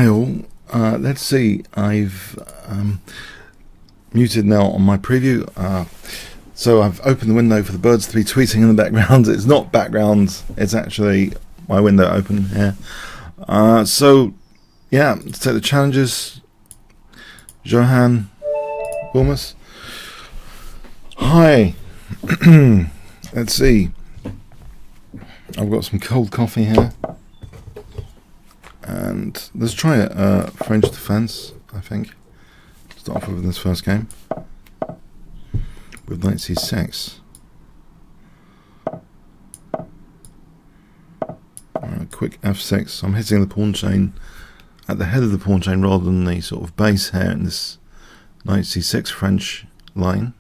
Hi all. Let's see. I've muted now on my preview. So I've opened the window for the birds to be tweeting in the background. It's not background. It's actually my window open here. So yeah, let's take the challenges. Johan Wilmus. Hi. Let's see. I've got some cold coffee here. And let's try it. French defense, I think. Start off with this first game. With knight c6. Quick f6. I'm hitting the pawn chain at the head of the pawn chain rather than the sort of base here in this knight c6 French line.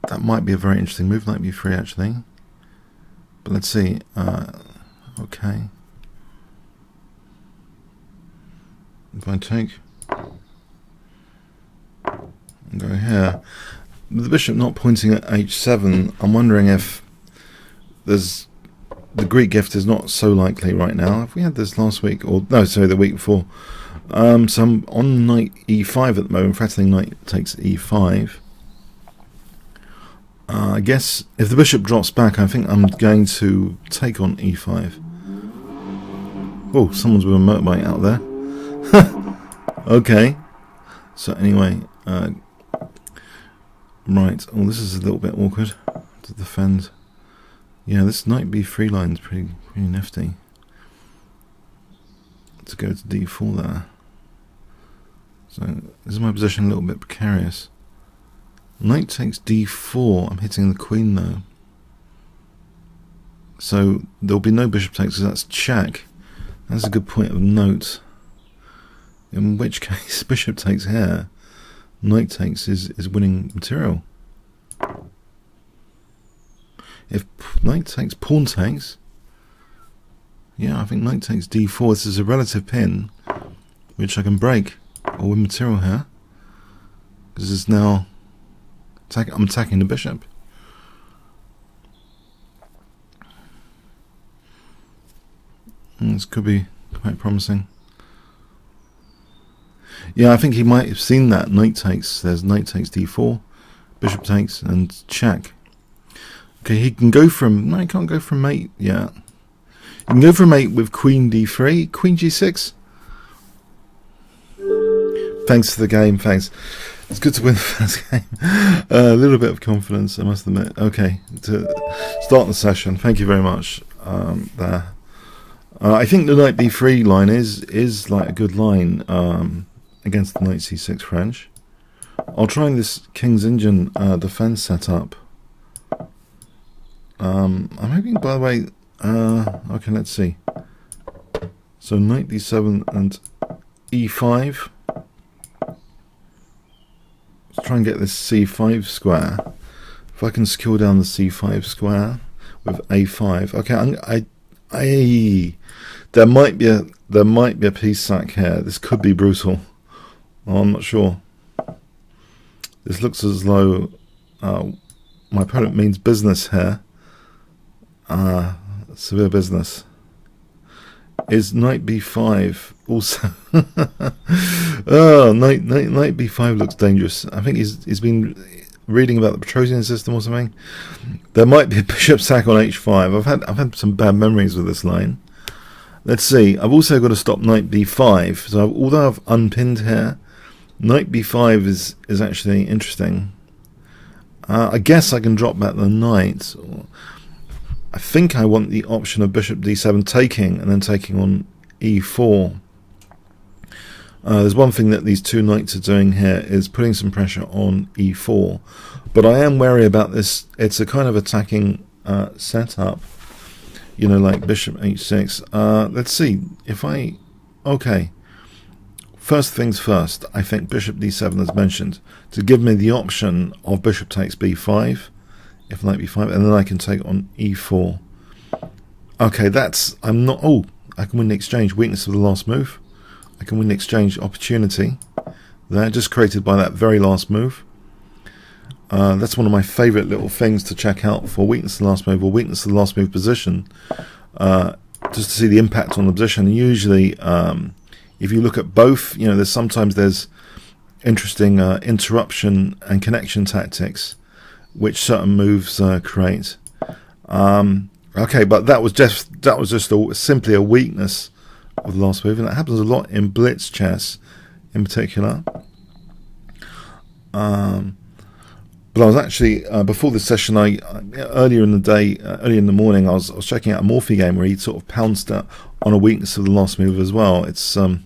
That might be a very interesting move, knight b3 actually. But let's see. Okay. If I take and go here, with the bishop not pointing at h7, I'm wondering if there's the Greek gift is not so likely right now. If we had this last week, or no, sorry, the week before. So I'm on knight e5 at the moment, threatening knight takes e5. I guess if the bishop drops back, I think I'm going to take on e5. Oh, someone's with a motorbike out there. Okay. So anyway, right. Oh, this is a little bit awkward to defend. Yeah, this knight b3 line is pretty nifty. To go to d4 there. So this is my position a little bit precarious. Knight takes d4. I'm hitting the queen though. So there'll be no bishop takes because that's check. That's a good point of note. In which case, bishop takes here, knight takes is winning material. If knight takes, pawn takes, yeah, I think knight takes d4. This is a relative pin, which I can break or win material here, because it's now I'm attacking the bishop. And this could be quite promising. Yeah, I think he might have seen that. Knight takes, there's knight takes d4, bishop takes, and check. Okay, he can go from, no, he can't go from mate yet. You can go from mate with queen d3, queen g6. Thanks for the game, thanks. It's good to win the first game. A little bit of confidence, I must admit. Okay, to start the session, thank you very much there. I think the knight b3 line is like a good line. Against the knight c6 French. I'll try this King's Indian defense setup. I'm hoping, by the way, okay, let's see. So knight d7 and e5. Let's try and get this c5 square. If I can secure down the c5 square with a5. Okay, there might be a piece sack here. This could be brutal. Oh, I'm not sure. This looks as though my opponent means business here. Severe business. Is knight b5 also? Oh, knight b5 looks dangerous. I think he's been reading about the Petrosian system or something. There might be a bishop sack on h5. I've had some bad memories with this line. Let's see. I've also got to stop knight b5. So although I've unpinned here, knight b5 is actually interesting. I guess I can drop back the knight. I think I want the option of bishop d7 taking and then taking on e4. There's one thing that these two knights are doing here is putting some pressure on e4. But I am wary about this. It's a kind of attacking setup. You know, like bishop h6. Let's see if I... Okay. First things first, I think bishop d7 as mentioned, to give me the option of bishop takes b5, if knight b5, and then I can take on e4. Okay, I'm not... Oh, I can win the exchange. Weakness of the last move. I can win the exchange opportunity. There, just created by that very last move. That's one of my favourite little things to check out for weakness of the last move or weakness of the last move position. just to see the impact on the position. Usually, if you look at both, there's interesting interruption and connection tactics, which certain moves create. Okay, but that was just simply a weakness of the last move, and that happens a lot in Blitz chess, in particular. But I was actually before this session, earlier in the morning, I was checking out a Morphy game where he sort of pounced on a weakness of the last move as well. It's now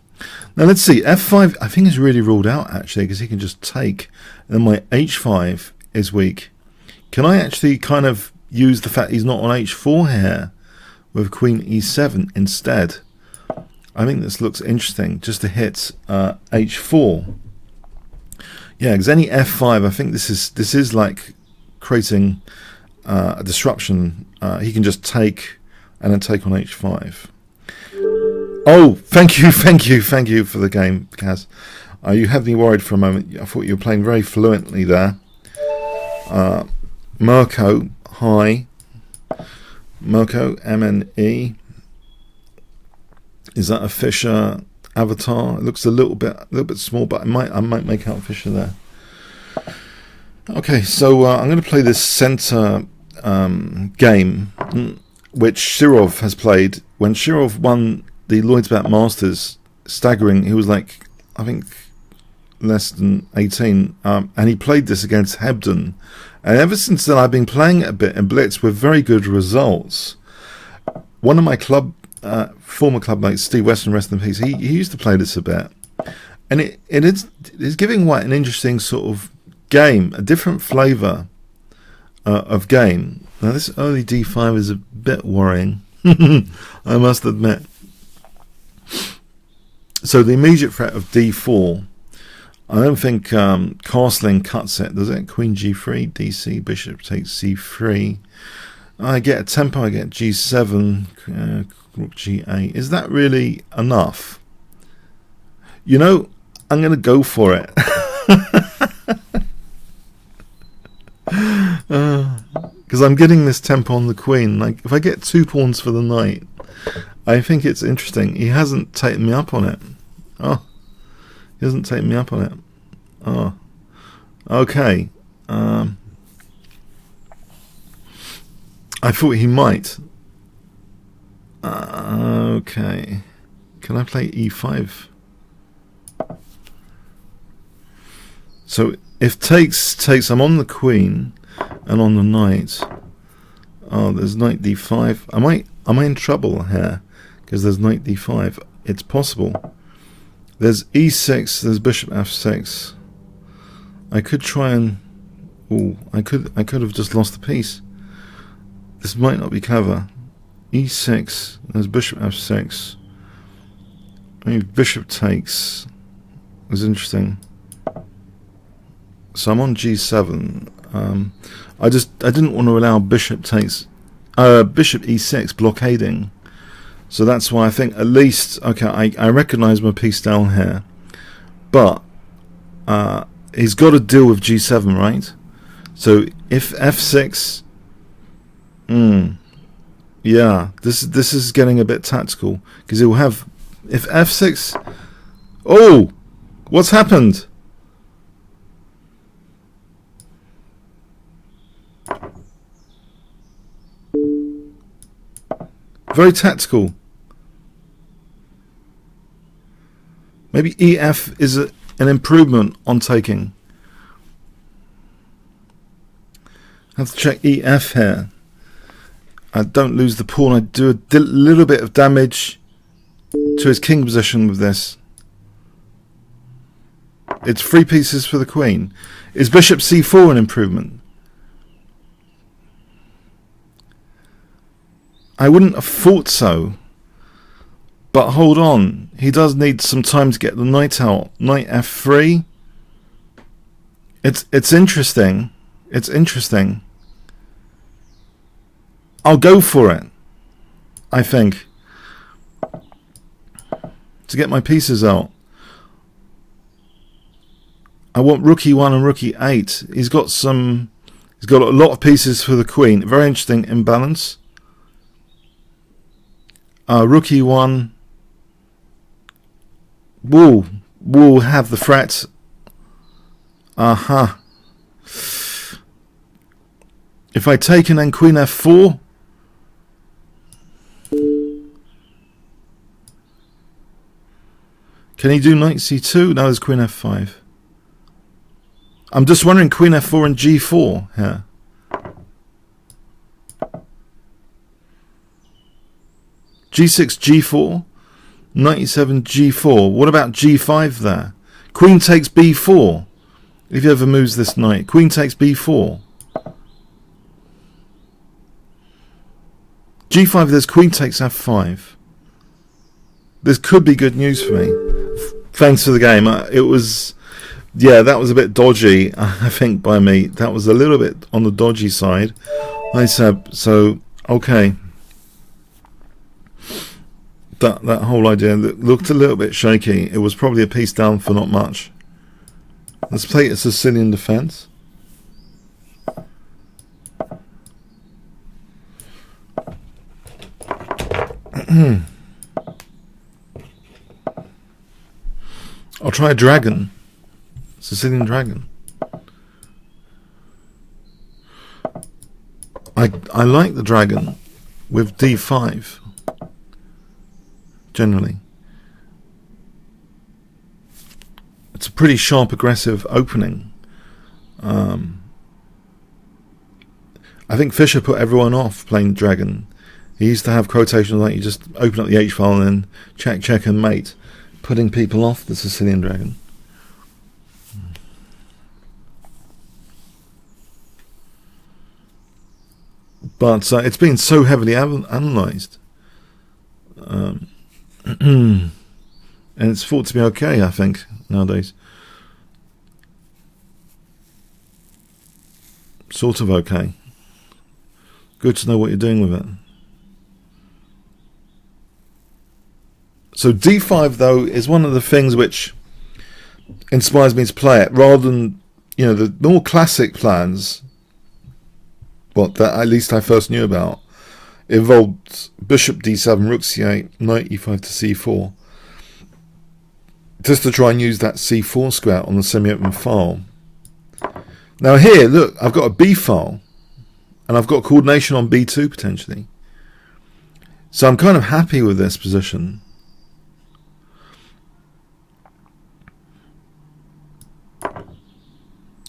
let's see, f5 I think is really ruled out actually, because he can just take, and then my h5 is weak. Can I actually kind of use the fact he's not on h4 here with queen e7 instead? I think this looks interesting, just to hit h4. Yeah, because any f5, I think this is like creating a disruption. He can just take and then take on h5. Oh, thank you for the game, Kaz. You had me worried for a moment. I thought you were playing very fluently there. Mirko, hi. Mirko, MNE. Is that a Fischer avatar? It looks a little bit small, but I might make out Fischer there. Okay, so I'm going to play this center game, which Shirov has played. When Shirov won the Lloydsbat Masters, staggering, he was like, I think, less than 18, and he played this against Hebden. And ever since then, I've been playing it a bit in Blitz with very good results. One of my former club mates, Steve Weston, rest in peace, he used to play this a bit, and it is giving White an interesting sort of game, a different flavour of game. Now this early d5 is a bit worrying, I must admit. So the immediate threat of d4, I don't think castling cuts it, does it? Queen g3, dc, bishop takes c3. I get a tempo, I get g7, rook g8. Is that really enough? I'm going to go for it. Because I'm getting this tempo on the queen. Like, if I get 2 pawns for the knight, I think it's interesting. He hasn't taken me up on it. Oh, he hasn't taken me up on it. Oh, okay. I thought he might. Okay. Can I play e5? So if takes, I'm on the queen and on the knight. Oh, there's knight d5. Am I in trouble here? Because there's knight d5. It's possible. There's e6. There's bishop f6. I could try and. Oh, I could have just lost the piece. This might not be clever. e6. There's bishop f6. Maybe bishop takes. It's interesting. So I'm on g7. I didn't want to allow bishop takes, bishop e6 blockading. So that's why I think at least, okay, I recognise my piece down here, but he's got to deal with g7, right? So if f6, yeah, this is getting a bit tactical, because he'll have, if f6, oh, what's happened? Very tactical. Maybe EF is an improvement on taking. I have to check EF here. I don't lose the pawn. I do a little bit of damage to his king position with this. It's 3 pieces for the queen. Is bishop c4 an improvement? I wouldn't have thought so. But hold on. He does need some time to get the knight out. Knight f3. It's interesting. It's interesting. I'll go for it, I think, to get my pieces out. I want rook e1 and rook e8. He's got a lot of pieces for the queen. Very interesting imbalance. Rook e1 will have the threat. Aha. If I take and then queen f4, can he do knight c2? No, there's queen f5. I'm just wondering, queen f4 and g4 here. g6, g4, knight e7, g4. What about g5 there? Queen takes b4. If he ever moves this knight, queen takes b4. g5, there's queen takes f5. This could be good news for me. Thanks for the game. It was, yeah, that was a bit dodgy, I think, by me. That was a little bit on the dodgy side. I said, so, okay. That whole idea looked a little bit shaky. It was probably a piece down for not much. Let's play a Sicilian defense. I'll try a dragon. Sicilian dragon. I like the dragon with d5 generally. It's a pretty sharp, aggressive opening. I think Fischer put everyone off playing dragon. He used to have quotations like, you just open up the H file and then check, check and mate, putting people off the Sicilian dragon. But it's been so heavily analysed. And it's thought to be okay, I think, nowadays. Sort of okay. Good to know what you're doing with it. So d5, though, is one of the things which inspires me to play it, rather than, you know, the more classic plans, what that at least I first knew about, involved bishop d7, rook c8, knight e5 to c4, just to try and use that c4 square on the semi-open file. Now here, look, I've got a b file, and I've got coordination on b2 potentially. So I'm kind of happy with this position.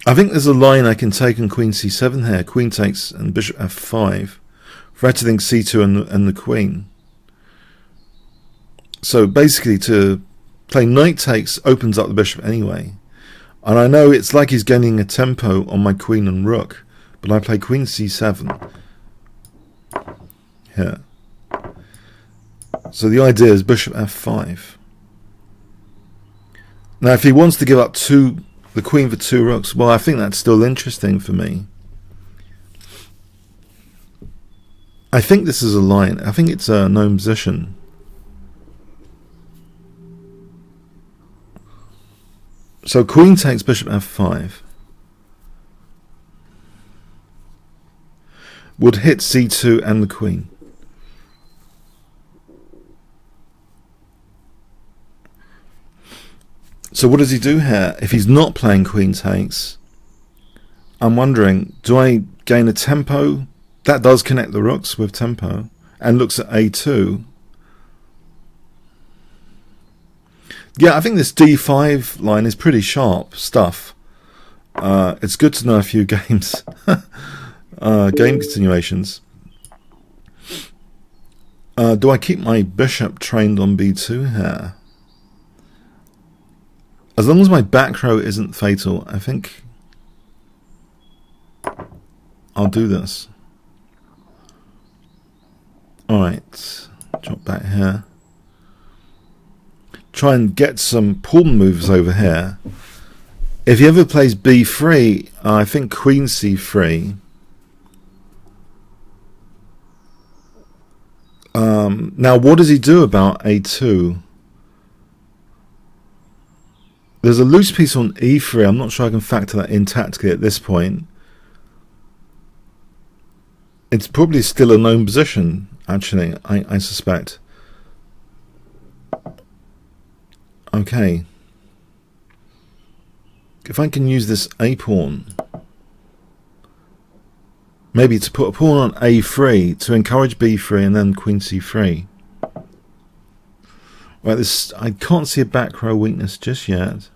I think there's a line I can take on queen c7 here. Queen takes and bishop f5, threatening c2 and the queen. So basically, to play knight takes opens up the bishop anyway. And I know it's like he's gaining a tempo on my queen and rook, but I play queen c7 here. So the idea is bishop f5. Now, if he wants to give up the queen for two rooks, well, I think that's still interesting for me. I think this is a line. I think it's a known position. So queen takes bishop f5 would hit c2 and the queen. So what does he do here? If he's not playing queen takes, I'm wondering, do I gain a tempo? That does connect the rooks with tempo, and looks at a2. Yeah, I think this d5 line is pretty sharp stuff. It's good to know a few games, game continuations. Do I keep my bishop trained on b2 here? As long as my back row isn't fatal, I think I'll do this. Alright, drop back here. Try and get some pawn moves over here. If he ever plays b3, I think queen c3. Now, what does he do about a2? There's a loose piece on e3. I'm not sure I can factor that in tactically at this point. It's probably still a known position, actually, I suspect. Okay. If I can use this A pawn, maybe to put a pawn on A3 to encourage B3 and then Queen C3. Right, this, I can't see a back row weakness just yet.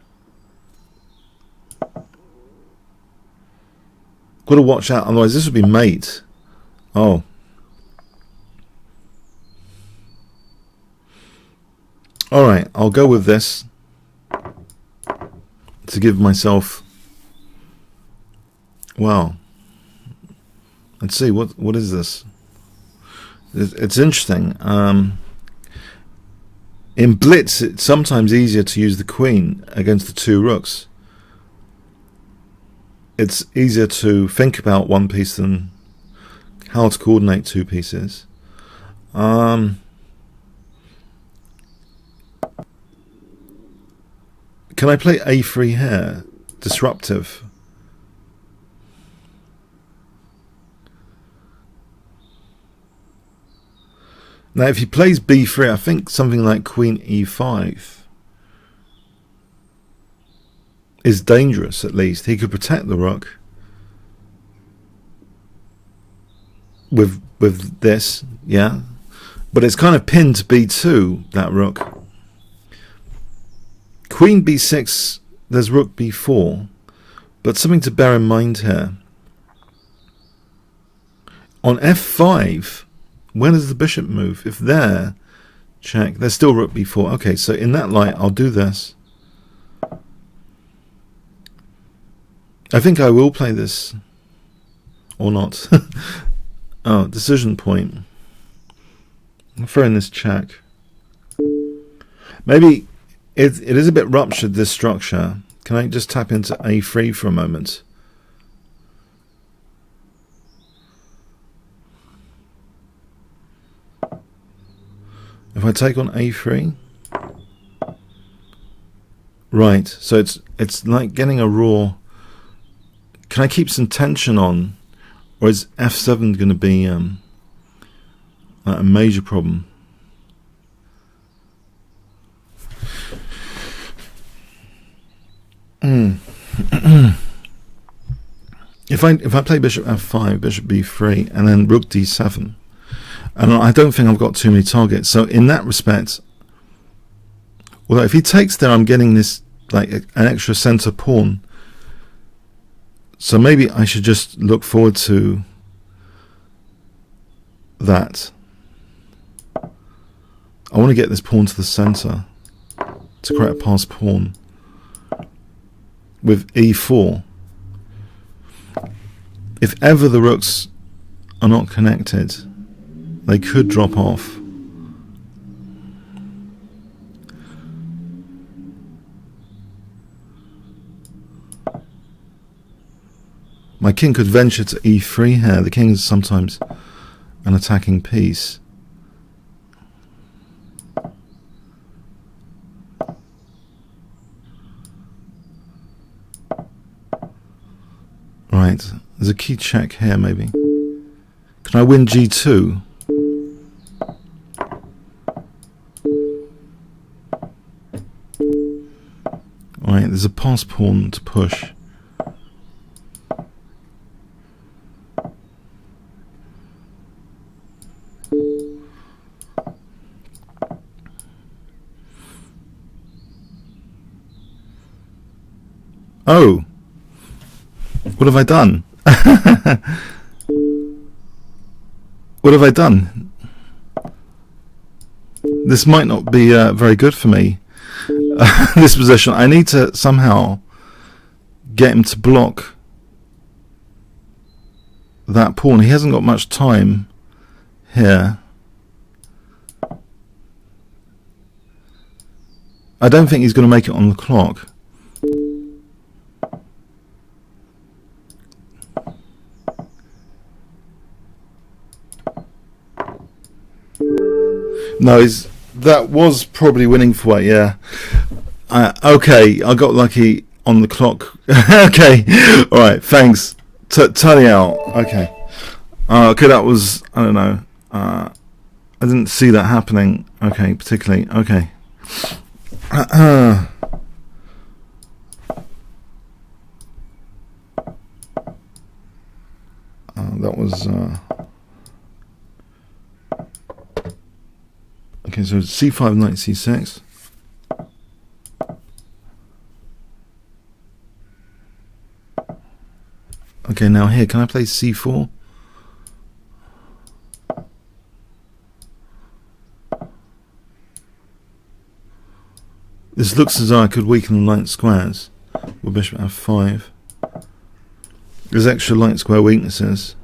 Got to watch out, otherwise this would be mate. Oh. Alright, I'll go with this to give myself, well, let's see, what is this? It's interesting. In Blitz, it's sometimes easier to use the queen against the two rooks. It's easier to think about one piece than how to coordinate two pieces. Can I play A3 here? Disruptive. Now if he plays B3, I think something like Queen E5 is dangerous, at least. He could protect the rook with this, yeah. But it's kind of pinned to B2, that rook. Queen B6, there's rook B4. But something to bear in mind here. On F5, when does the bishop move? If there, check. There's still rook B4. Okay, so in that light, I'll do this. I think I will play this. Or not. Oh, decision point. I'm throwing this check. Maybe it is a bit ruptured, this structure. Can I just tap into A3 for a moment? If I take on A3, right? So it's like getting a raw. Can I keep some tension on, or is F7 going to be a major problem? If I play bishop F5, bishop B3, and then rook D7. And I don't think I've got too many targets. So in that respect, although if he takes there, I'm getting this like an extra center pawn. So maybe I should just look forward to that. I want to get this pawn to the center to create a passed pawn with E4. If ever the rooks are not connected, they could drop off. My king could venture to E3 here. The king is sometimes an attacking piece. Right, there's a key check here maybe. Can I win G2? Right, there's a pass pawn to push. Oh, what have I done? What have I done? This might not be very good for me. This position. I need to somehow get him to block that pawn. He hasn't got much time here. I don't think he's going to make it on the clock. No, that was probably winning for it, yeah. Okay, I got lucky on the clock. Okay, alright, thanks. Turning out, okay. Okay, that was, I don't know. I didn't see that happening, okay, particularly, okay. That was okay. So c5, knight c6. Okay, now here, can I play c4? This looks as though I could weaken the light squares with bishop f5. There's extra light square weaknesses.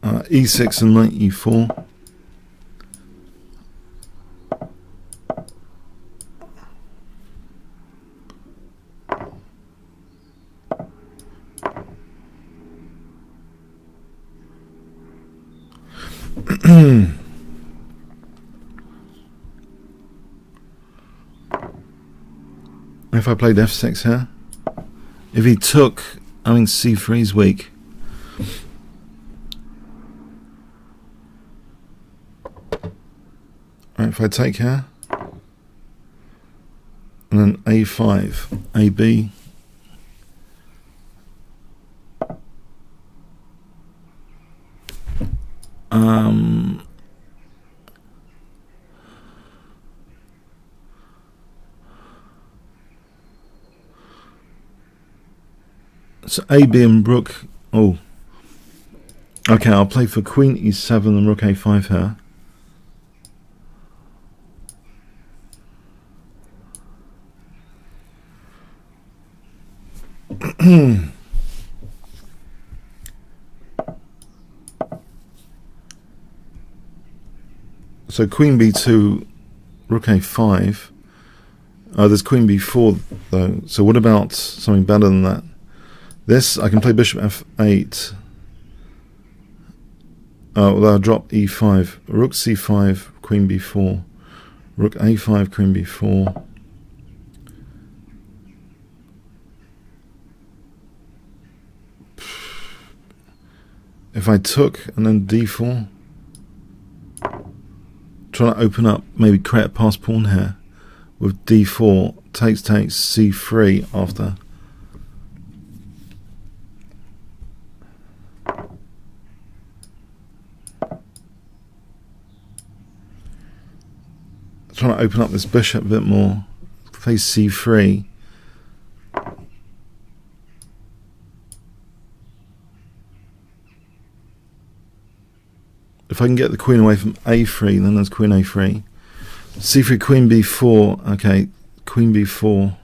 E6 and knight e4. If I played f6 here, if he took, I think c3 is weak. Right, if I take here, and then a5, ab. So AB and rook. Oh, okay. I'll play for queen e7 and rook a5 here. So queen b2, rook a5. There's queen b4 though. So what about something better than that? This, I can play bishop f8. Well, I'll drop e5. Rook c5, queen b4. Rook a5, queen b4. If I took and then d4, trying to open up, maybe create a pass pawn here with d4, takes c3 after. Trying to open up this bishop a bit more. Play c3. If I can get the queen away from a3, then there's queen a3. c3, queen b4. Okay, queen b4.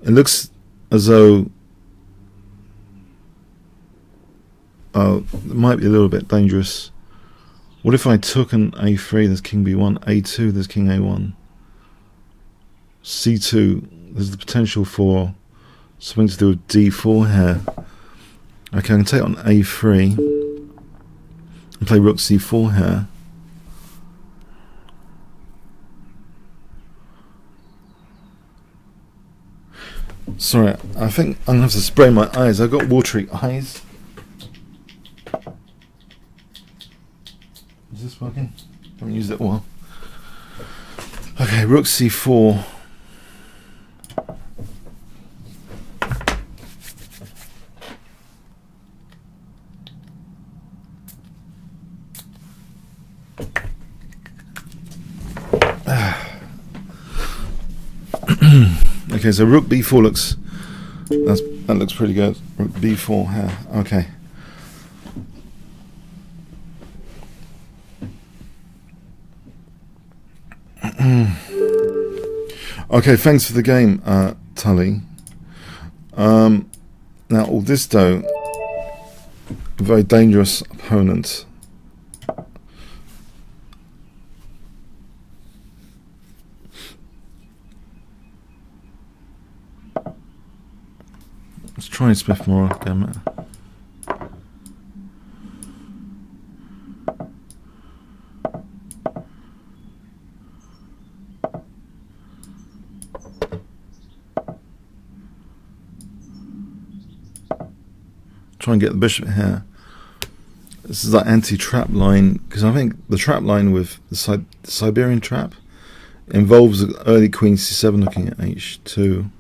It looks as though it might be a little bit dangerous. What if I took an a3, there's king b1, a2, there's king a1, c2, there's the potential for something to do with d4 here. Okay, I can take on a3 and play rook c4 here. Sorry, I think I'm going to have to spray my eyes. I've got watery eyes. Is this working? I haven't used it in a while. Okay, rook c4. Okay, so rook b4 looks, that looks pretty good. Rook b4 here. Okay. Okay, thanks for the game, Tully. Now Aldisto, a very dangerous opponent. Let's try Smith more again. try and get the bishop here. This is like anti-trap line, because I think the trap line with the Siberian trap involves early queen c7 looking at h2.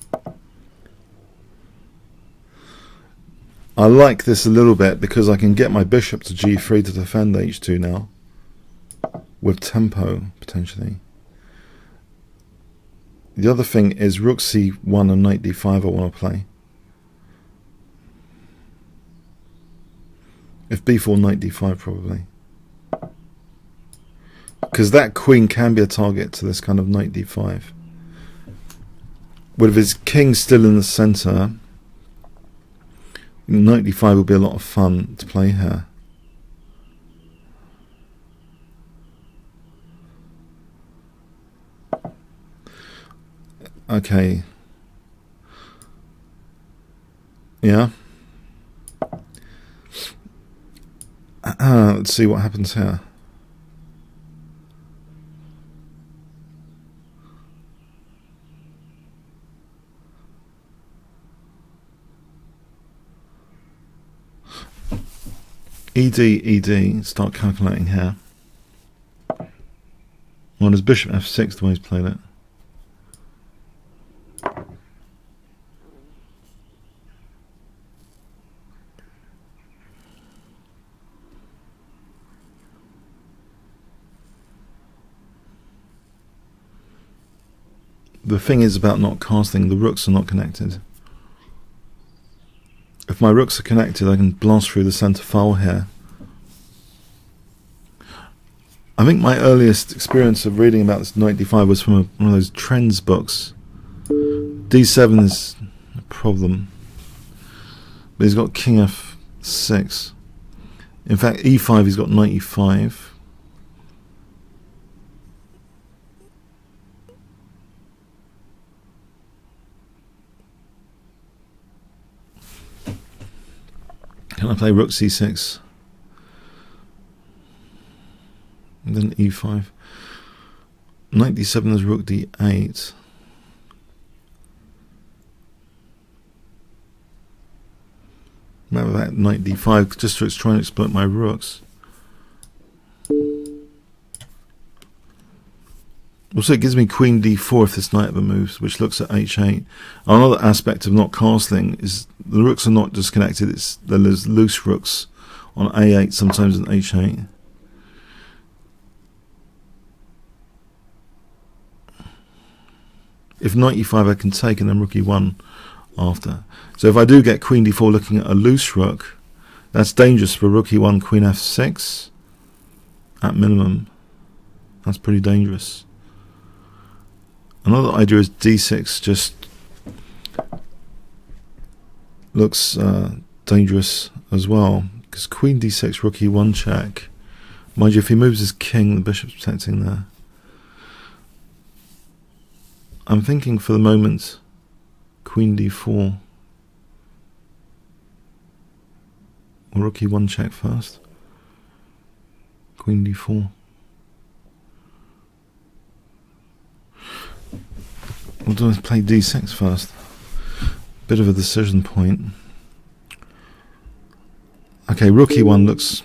I like this a little bit because I can get my bishop to g3 to defend h2 now, with tempo potentially. The other thing is rook c1 and knight d5 I want to play. If b4, knight d5 probably. Because that queen can be a target to this kind of knight d5. With his king still in the centre, knight d5 will be a lot of fun to play here. Okay. Yeah. Let's see what happens here. ED, start calculating here. Well, there's bishop f6 the way he's played it. The thing is about not casting, the rooks are not connected. If my rooks are connected, I can blast through the centre file here. I think my earliest experience of reading about this knight d5 was from one of those trends books. d7 is a problem, but he's got king f6. In fact, e5, he's got knight e5. Can I play rook c6? And then e5. Knight d7 is rook d8. Remember that knight d5 just to try and exploit my rooks. Also, it gives me queen d4 if this knight ever moves, which looks at h8. Another aspect of not castling is the rooks are not disconnected. There's loose rooks on a8, sometimes on h8. If knight e5 I can take, and then rook e1 after. So if I do get queen d4 looking at a loose rook, that's dangerous for rook e1, queen f6 at minimum. That's pretty dangerous. Another idea is d6 just looks dangerous as well, because queen d6, rook e1 check. Mind you, if he moves his king, the bishop's protecting there. I'm thinking for the moment queen d4 or rook e1 check first. Queen d4. We'll do is play d6 first. Bit of a decision point. Okay, rook e1 looks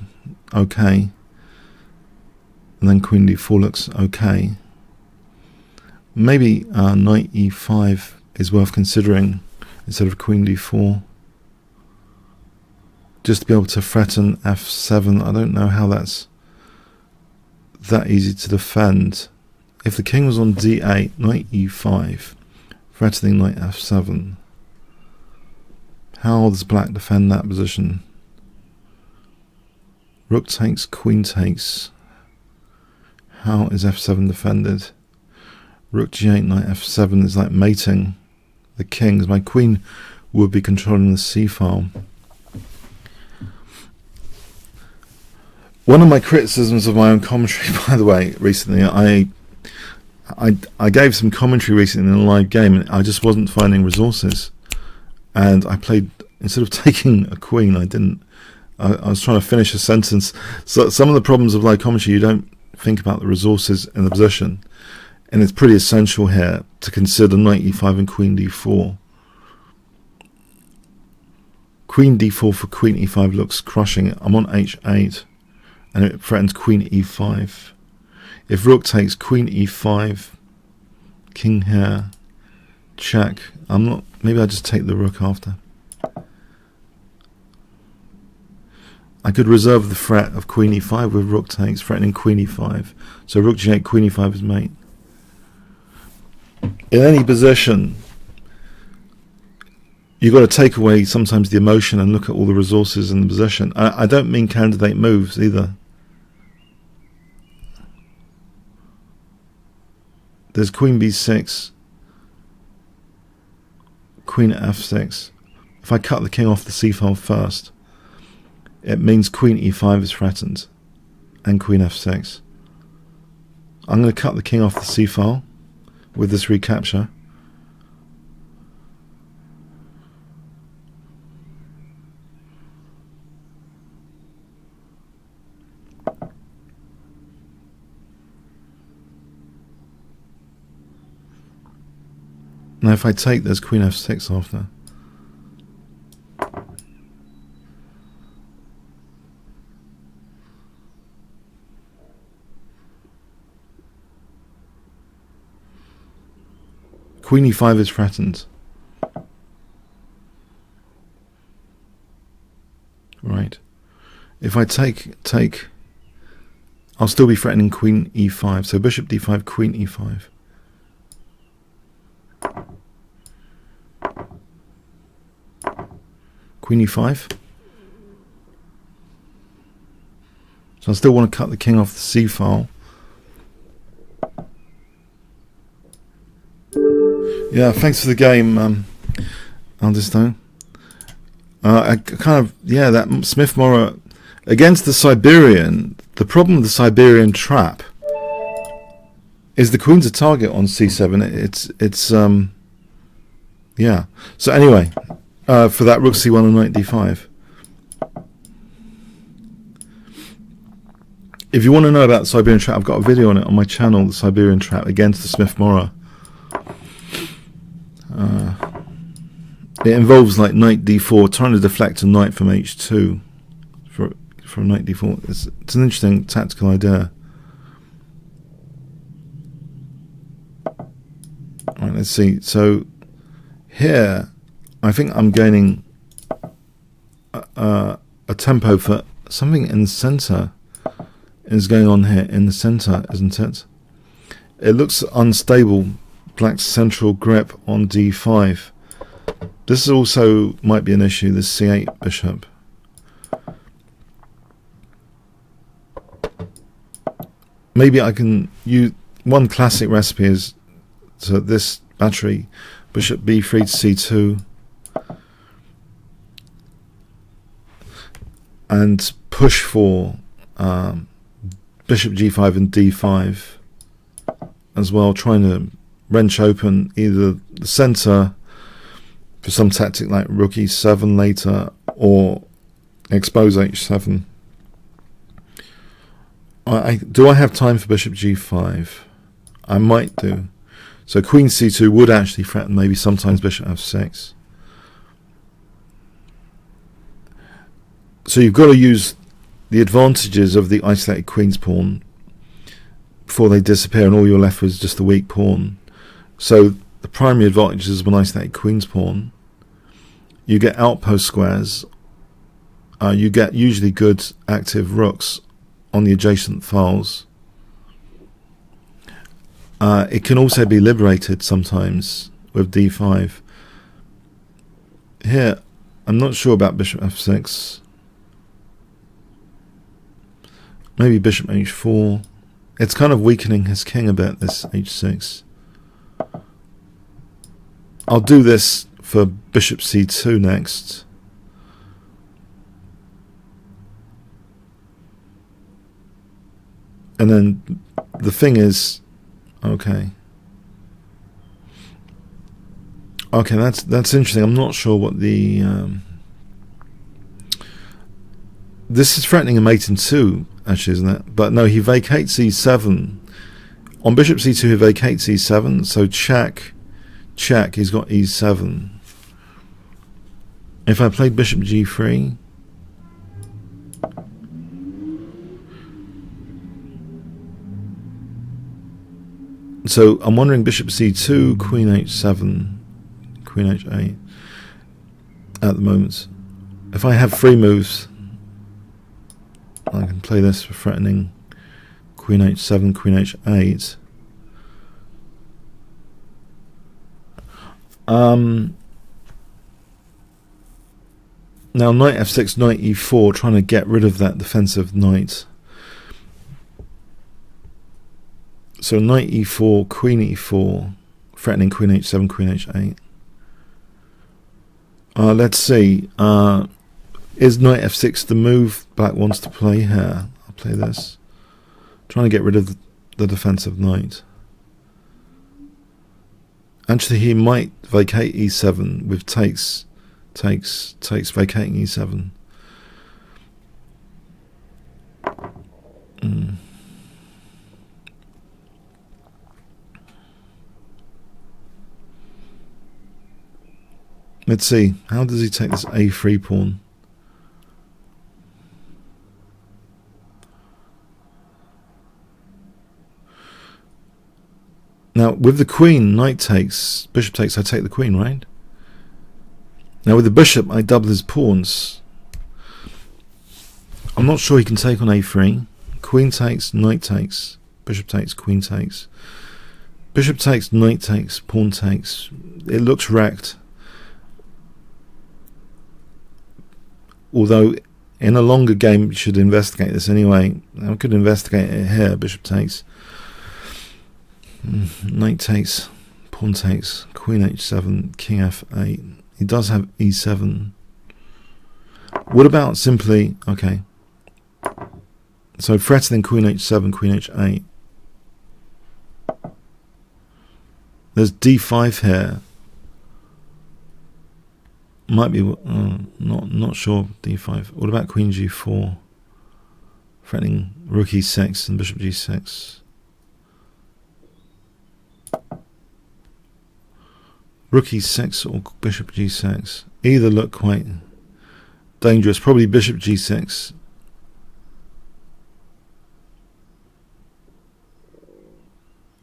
okay, and then queen d4 looks okay. Maybe knight e5 is worth considering instead of queen d4, just to be able to threaten f7. I don't know how that's that easy to defend. If the king was on d8, knight e5, threatening knight f7, how does black defend that position? Rook takes, queen takes. How is f7 defended? Rook g8, knight f7 is like mating the kings. My queen would be controlling the c-file. One of my criticisms of my own commentary, by the way, recently, I gave some commentary recently in a live game, and I just wasn't finding resources. And I played, instead of taking a queen, I was trying to finish a sentence. So some of the problems of live commentary, you don't think about the resources in the position. And it's pretty essential here to consider knight e5 and queen d4. Queen d4 for queen e5 looks crushing. I'm on h8 and it threatens queen e5. If rook takes queen e5, king here, check. I'm not, maybe I just take the rook after. I could reserve the threat of queen e5 with rook takes, threatening queen e5. So rook g8, queen e5 is mate. In any position, you've got to take away sometimes the emotion and look at all the resources in the position. I don't mean candidate moves either. There's queen b6, queen f6. If I cut the king off the c-file first, it means queen e5 is threatened and queen f6. I'm going to cut the king off the c-file with this recapture. Now if I take, there's queen f6 after. Queen e5 is threatened. Right. If I take, I'll still be threatening queen e5. So bishop d5, queen e5. Queen e5. So I still want to cut the king off the c-file. Yeah, thanks for the game, Aldisto. I kind of, yeah, that Smith-Morrow against the Siberian. The problem with the Siberian trap is the queen's a target on c7. It's yeah. So anyway, for that rook c1 and knight d5. If you want to know about the Siberian trap, I've got a video on it on my channel, the Siberian trap against the Smith-Morrow. It involves like knight d4, trying to deflect a knight from h2 from knight d4. It's an interesting tactical idea. Alright, let's see. So here, I think I'm gaining a tempo for something in the center is going on here in the center, isn't it? It looks unstable. Black's central grip on d5. This also might be an issue, this c8 bishop. Maybe I can use one classic recipe is to this battery, bishop b3 to c2, and push for bishop g5 and d5 as well, trying to wrench open either the center for some tactic like rook e7 later, or expose h7. Do I have time for bishop g5? I might do. So queen c2 would actually threaten maybe sometimes bishop f6. So you've got to use the advantages of the isolated queen's pawn before they disappear and all you're left with is just the weak pawn. So the primary advantage is of an isolated queen's pawn. You get outpost squares. You get usually good active rooks on the adjacent files. It can also be liberated sometimes with d5. Here, I'm not sure about bishop f6. Maybe bishop h4. It's kind of weakening his king a bit, this h6. I'll do this for bishop c2 next. And then the thing is, okay, that's interesting. I'm not sure what the this is threatening a mate in 2, actually, isn't it? But no, he vacates e7 on bishop c2. He vacates e7, so check. He's got e7. If I played bishop g3, so I'm wondering bishop c2, queen h7, queen h8 at the moment. If I have free moves, I can play this for threatening queen h7, queen h8. Now knight f6, knight e4, trying to get rid of that defensive knight. So knight e4, queen e4, threatening queen h7, queen h8. Let's see. Is knight f6 the move black wants to play here? I'll play this. Trying to get rid of the defensive knight. Actually, he might vacate e7 with takes, vacating e7. Let's see. How does he take this a3 pawn? Now, with the queen, knight takes, bishop takes, I take the queen, right? Now, with the bishop, I double his pawns. I'm not sure he can take on a3. Queen takes, knight takes, bishop takes, queen takes. Bishop takes, knight takes, pawn takes. It looks wrecked. Although, in a longer game, you should investigate this anyway. I could investigate it here. Bishop takes. Knight takes, pawn takes, queen h7, king f8. He does have e7. What about simply, okay, so threatening queen h7, queen h8. There's d5 here. Might be, not sure, d5. What about queen g4? Threatening rook e6 and bishop g6. Rook e6 or bishop g6. Either look quite dangerous. Probably bishop g6.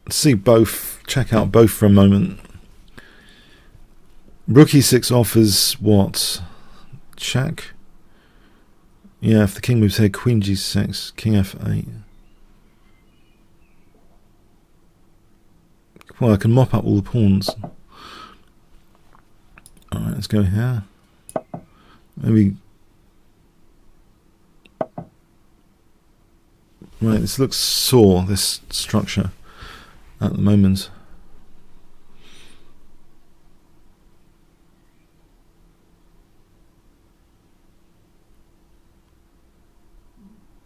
Let's see both. Check out both for a moment. Rook e6 offers what? Check. Yeah, if the king moves here, queen g6, king f8. Well, I can mop up all the pawns. Alright, let's go here. Maybe. Right, this looks sore, this structure, at the moment.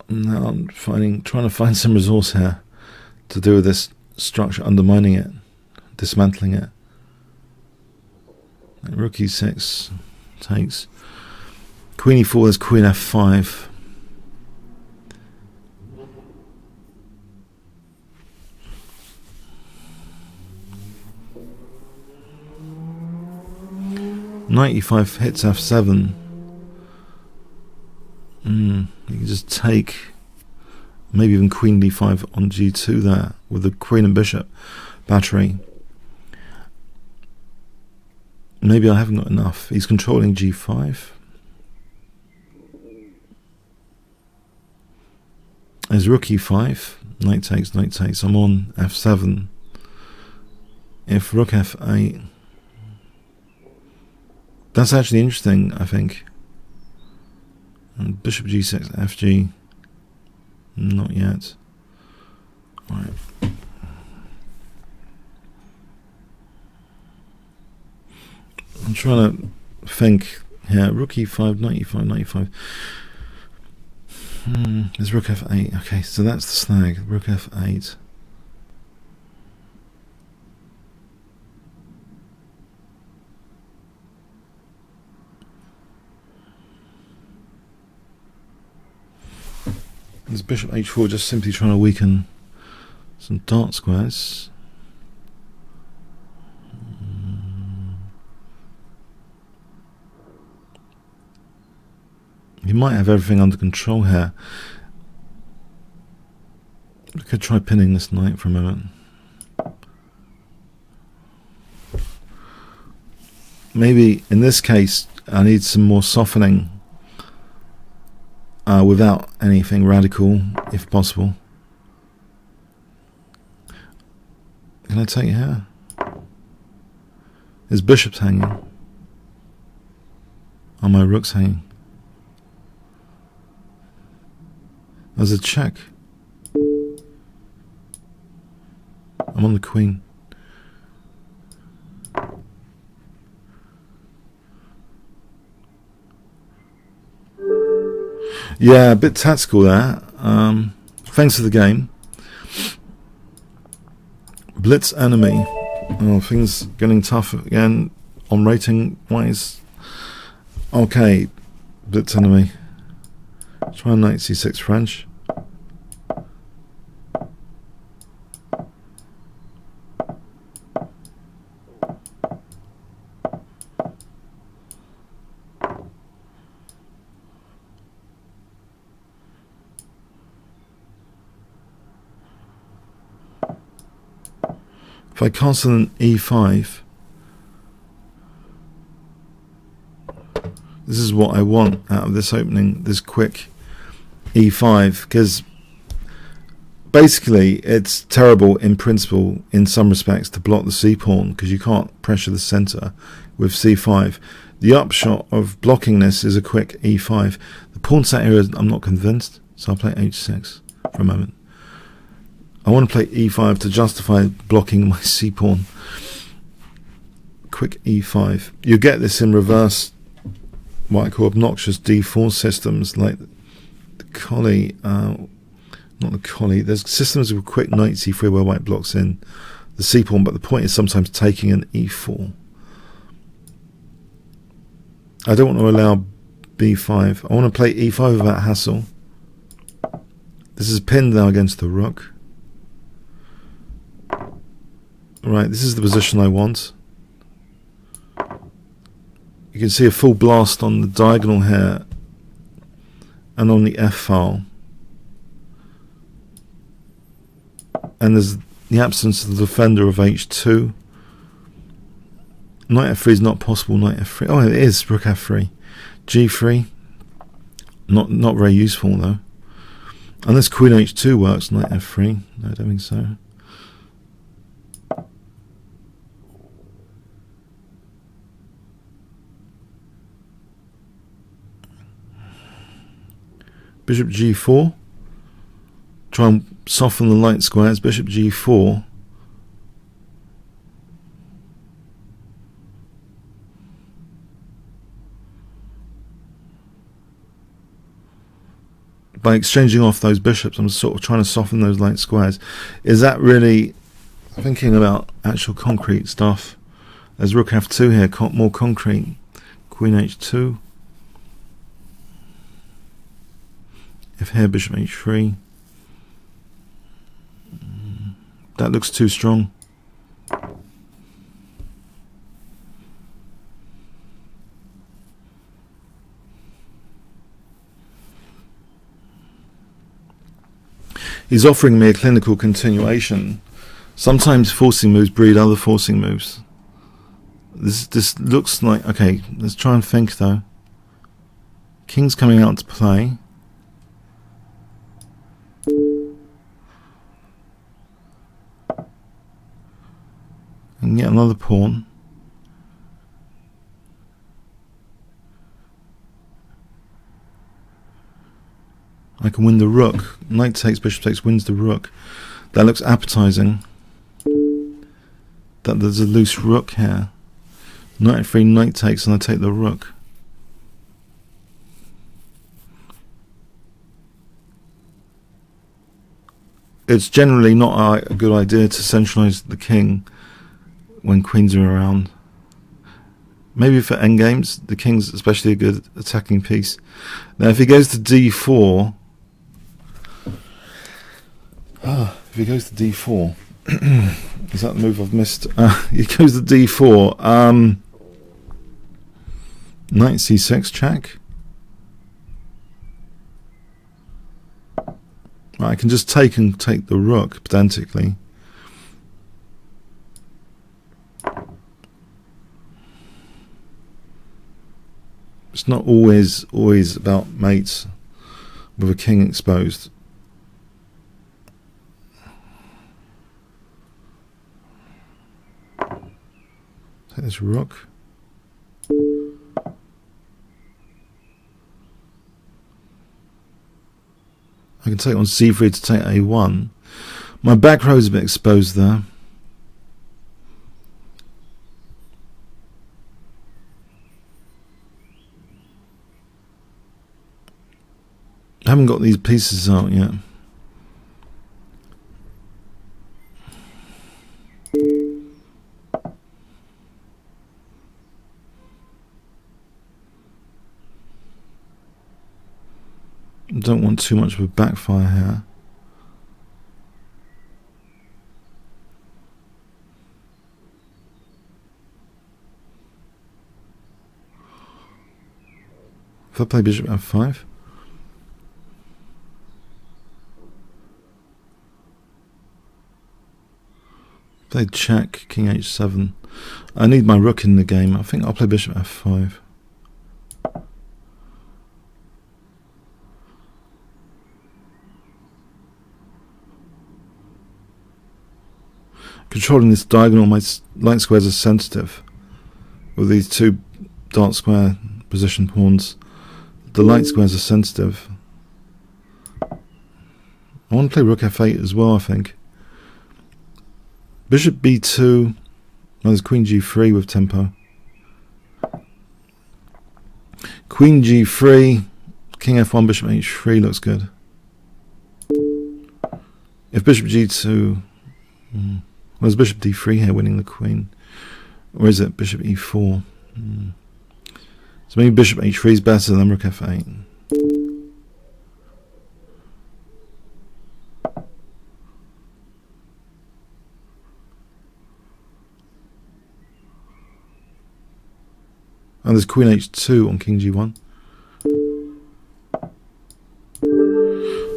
Now I'm trying to find some resource here to do with this structure, undermining it, dismantling it. Rook e6 takes. Queen e4 is queen f5. Knight e5 hits f7. You can just take, maybe even queen d5 on g2 there with the queen and bishop battery. Maybe I haven't got enough. He's controlling g5. There's rook e5. Knight takes, knight takes. I'm on f7. If rook f8. That's actually interesting, I think. And bishop g6, fg. Not yet. Right. I'm trying to think here. Rook e5, knight e5, knight e5. There's rook f8. Okay, so that's the snag. Rook f8. There's bishop h4, just simply trying to weaken some dart squares. You might have everything under control here. We could try pinning this knight for a moment. Maybe in this case I need some more softening without anything radical, if possible. Can I take it here? His bishop's hanging. Oh, my rook's hanging. There's a check. I'm on the queen. Yeah, a bit tactical there. Thanks for the game. Blitz enemy. Oh, things getting tough again on rating wise. Okay, Blitz enemy. Try knight c6 French. If I castle an e5, this is what I want out of this opening, this quick e5, because basically it's terrible in principle in some respects to block the c-pawn because you can't pressure the center with c5. The upshot of blocking this is a quick e5. The pawn sat here, I'm not convinced, so I'll play h6 for a moment. I want to play e5 to justify blocking my c-pawn. Quick e5. You get this in reverse, what I call obnoxious d4 systems, like the collie, not the collie. There's systems with quick knight c3 where white blocks in the c-pawn, but the point is sometimes taking an e4. I don't want to allow b5. I want to play e5 without hassle. This is pinned now against the rook. Right, this is the position I want. You can see a full blast on the diagonal here and on the F file. And there's the absence of the defender of h2. Knight f3 is not possible. Knight f3. Oh, it is. Rook f3. g3. Not very useful though. Unless queen h2 works. Knight f3. No, I don't think so. Bishop g4. Try and soften the light squares. Bishop g4. By exchanging off those bishops, I'm sort of trying to soften those light squares. Is that really thinking about actual concrete stuff? There's rook f2 here, more concrete. Queen h2. If here, bishop h3. That looks too strong. He's offering me a clinical continuation. Sometimes forcing moves breed other forcing moves. This looks like... Okay, let's try and think though. King's coming out to play. And get another pawn. I can win the rook. Knight takes, bishop takes, wins the rook. That looks appetizing. That there's a loose rook here. Knight f3, knight takes, and I take the rook. It's generally not a good idea to centralize the king when queens are around. Maybe for endgames, the king's especially a good attacking piece. Now if he goes to d4, if he goes to d4, is that the move I've missed? He goes to d4, knight c6 check. Right, I can just take the rook pedantically. It's not always about mates with a king exposed. Take this rook. I can take on c3 to take a1. My back row is a bit exposed there. I haven't got these pieces out yet. Don't want too much of a backfire here. If I play bishop f5, play check, king h7. I need my rook in the game. I think I'll play bishop f5. Controlling this diagonal, my light squares are sensitive. With these two dark square position pawns, the light squares are sensitive. I want to play rook f8 as well, I think. Bishop b2. Oh, there's queen g3 with tempo. Queen g3, king f1, bishop h3 looks good. If bishop g2... well, there's bishop d3 here winning the queen. Or is it bishop e4? So maybe bishop h3 is better than rook f8. And there's queen h2 on king g1.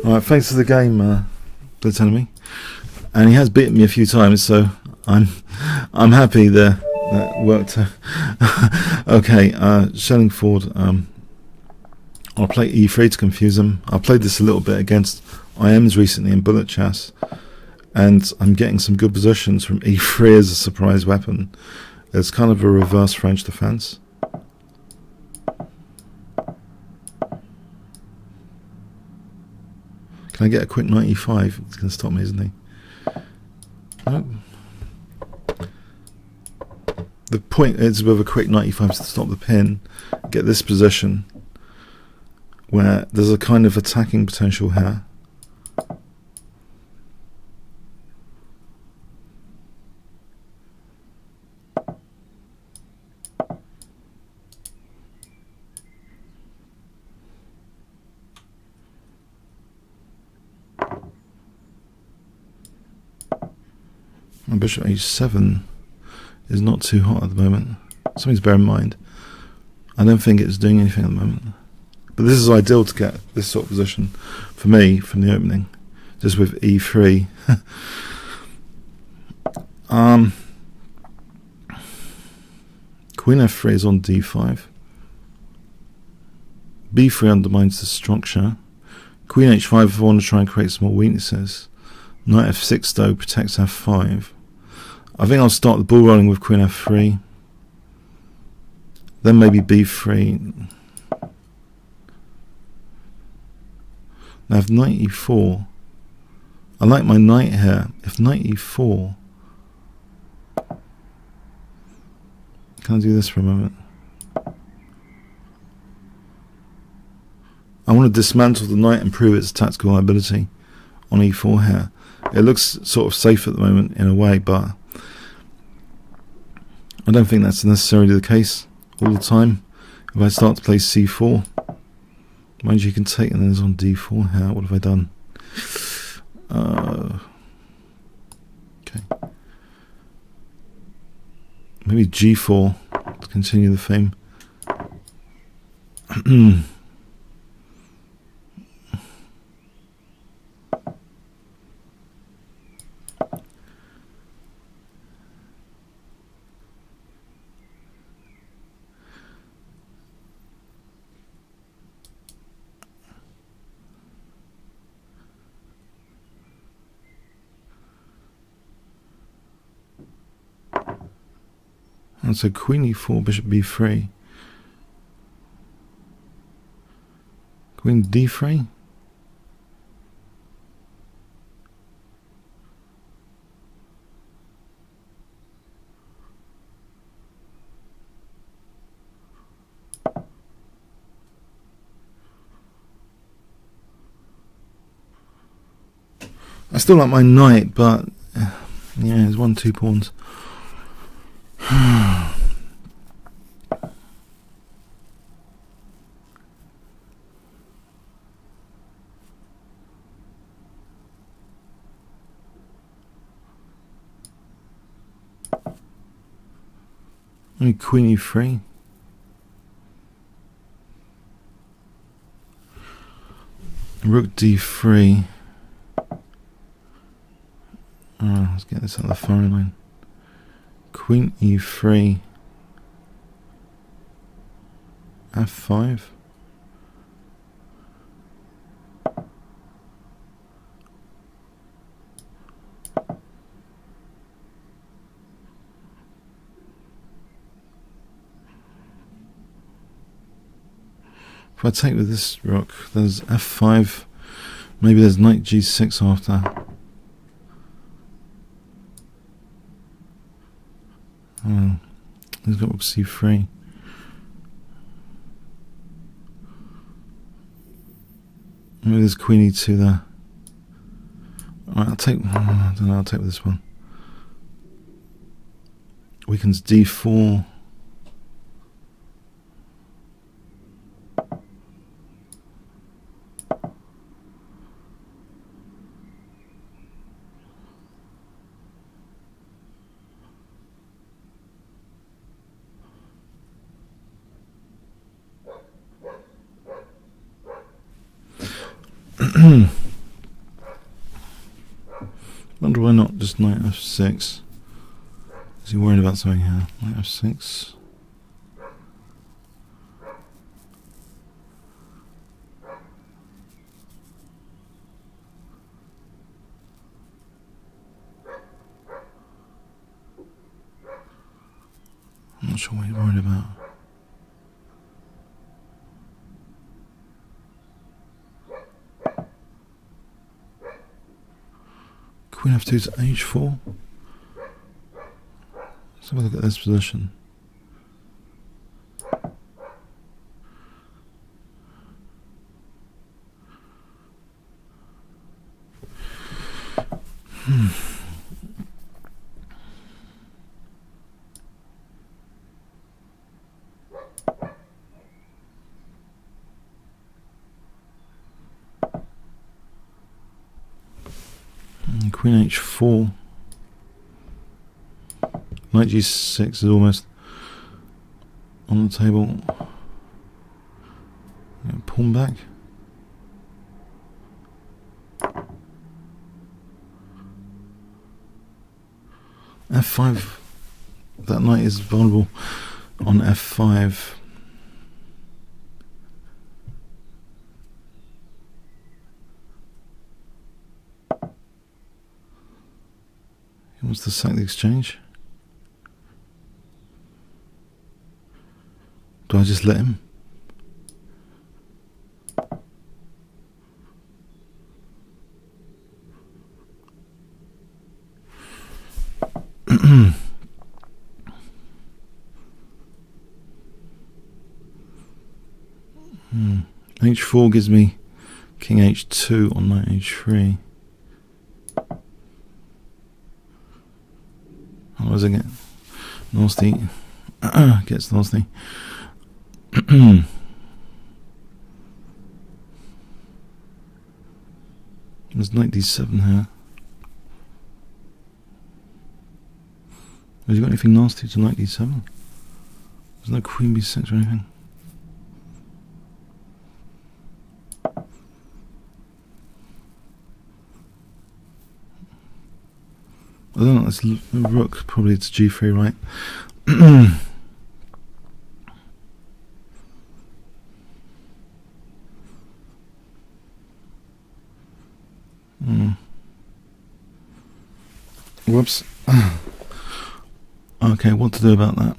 Alright, thanks for the game, Blitz enemy. And he has beaten me a few times, so I'm happy there. That worked. Okay, shelling forward. I'll play e3 to confuse him. I played this a little bit against IMs recently in bullet chess, and I'm getting some good positions from e3 as a surprise weapon. It's kind of a reverse French defense. Can I get a quick knight e5? He's going to stop me, isn't he? Nope. The point is with a quick knight e5 to stop the pin, get this position where there's a kind of attacking potential here. And bishop h7 is not too hot at the moment. Something to bear in mind. I don't think it's doing anything at the moment. But this is ideal to get this sort of position for me from the opening. Just with e3. Queen f3 is on d5. b3 undermines the structure. Queen h5 if I want to try and create some more weaknesses. Knight f6 though protects f5. I think I'll start the ball rolling with queen f3. Then maybe b3. Now if knight e4, I like my knight here. If knight e4, can I do this for a moment? I want to dismantle the knight and prove its tactical ability on e4 here. It looks sort of safe at the moment in a way, but I don't think that's necessarily the case all the time. If I start to play c4, mind you, can take, and then it's on d4 here. What have I done? Okay. Maybe g4 to continue the theme. And so queen e4, bishop b3. Queen d3. I still like my knight, but yeah, there's 1-2 pawns. Only queen e3. Rook d3. Let's get this out of the firing line. Queen e3. f5. If I take with this rook, there's f5. Maybe there's knight g6 after. Oh, he's got rook c3. Maybe there's queen e2 there. Alright, I'll take with this one. Weakens d4. Wonder why not just knight f6. Is he worried about something here? Knight f6. I'm not sure what he's worried about. Queen f2 to h4. Let's have a look at this position. Queen h4. Knight g6 is almost on the table. Pawn back. f5. That knight is vulnerable on f5. He wants to sack the exchange. Do I just let him? H4 gives me king h2 on knight h3. How does it get nasty? Gets nasty. There's knight d7 here. Has he got anything nasty to knight d7? There's no queen b6 or anything. I don't know, it's rook, probably it's g3, right? Whoops. Okay, what to do about that?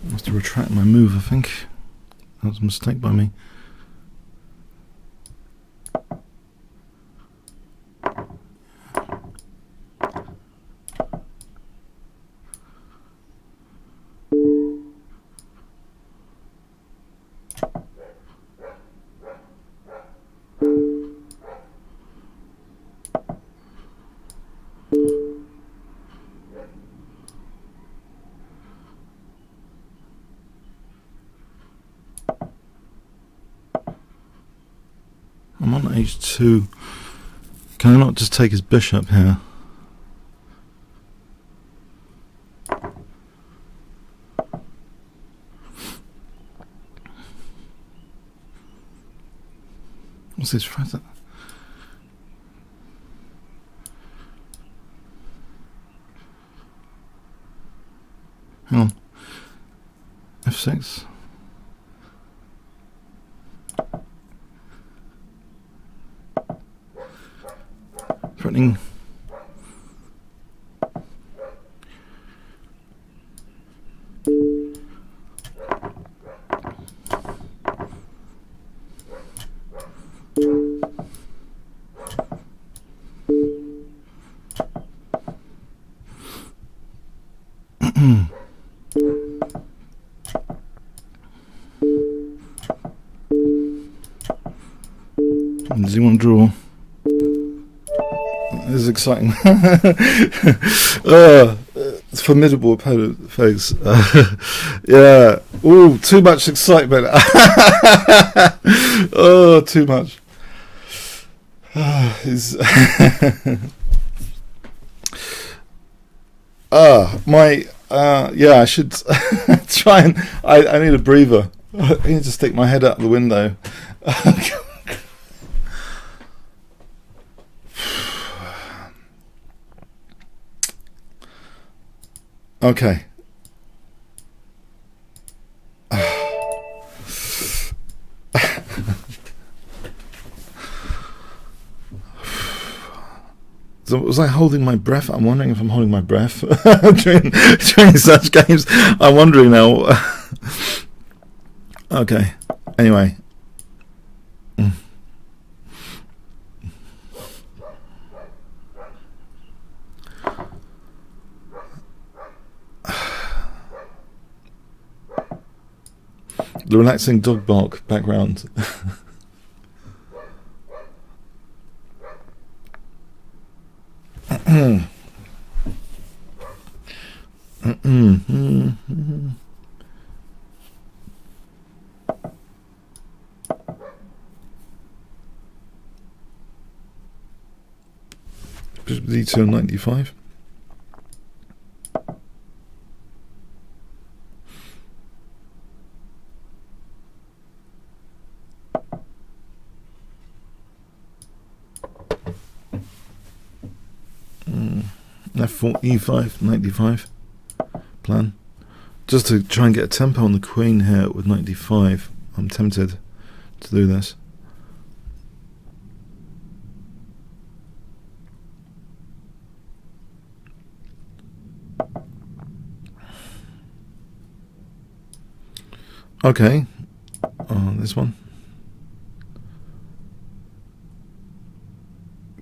I have to retract my move, I think. That was a mistake by me. I'm on h2. Can I not just take his bishop here? What's this? Hang on. f6. Threatening. Does he want to draw? This is exciting. It's formidable opponent, folks. Yeah. Ooh, too much excitement. Oh, too much. Yeah, I should try and. I need a breather. I need to stick my head out the window. Okay. So was I holding my breath? I'm wondering if I'm holding my breath during such games. I'm wondering now. Okay. Anyway. The relaxing dog bark background. Bishop d2 95. F4 e5 95 plan, just to try and get a tempo on the queen here with 95. I'm tempted to do this. Okay, this one.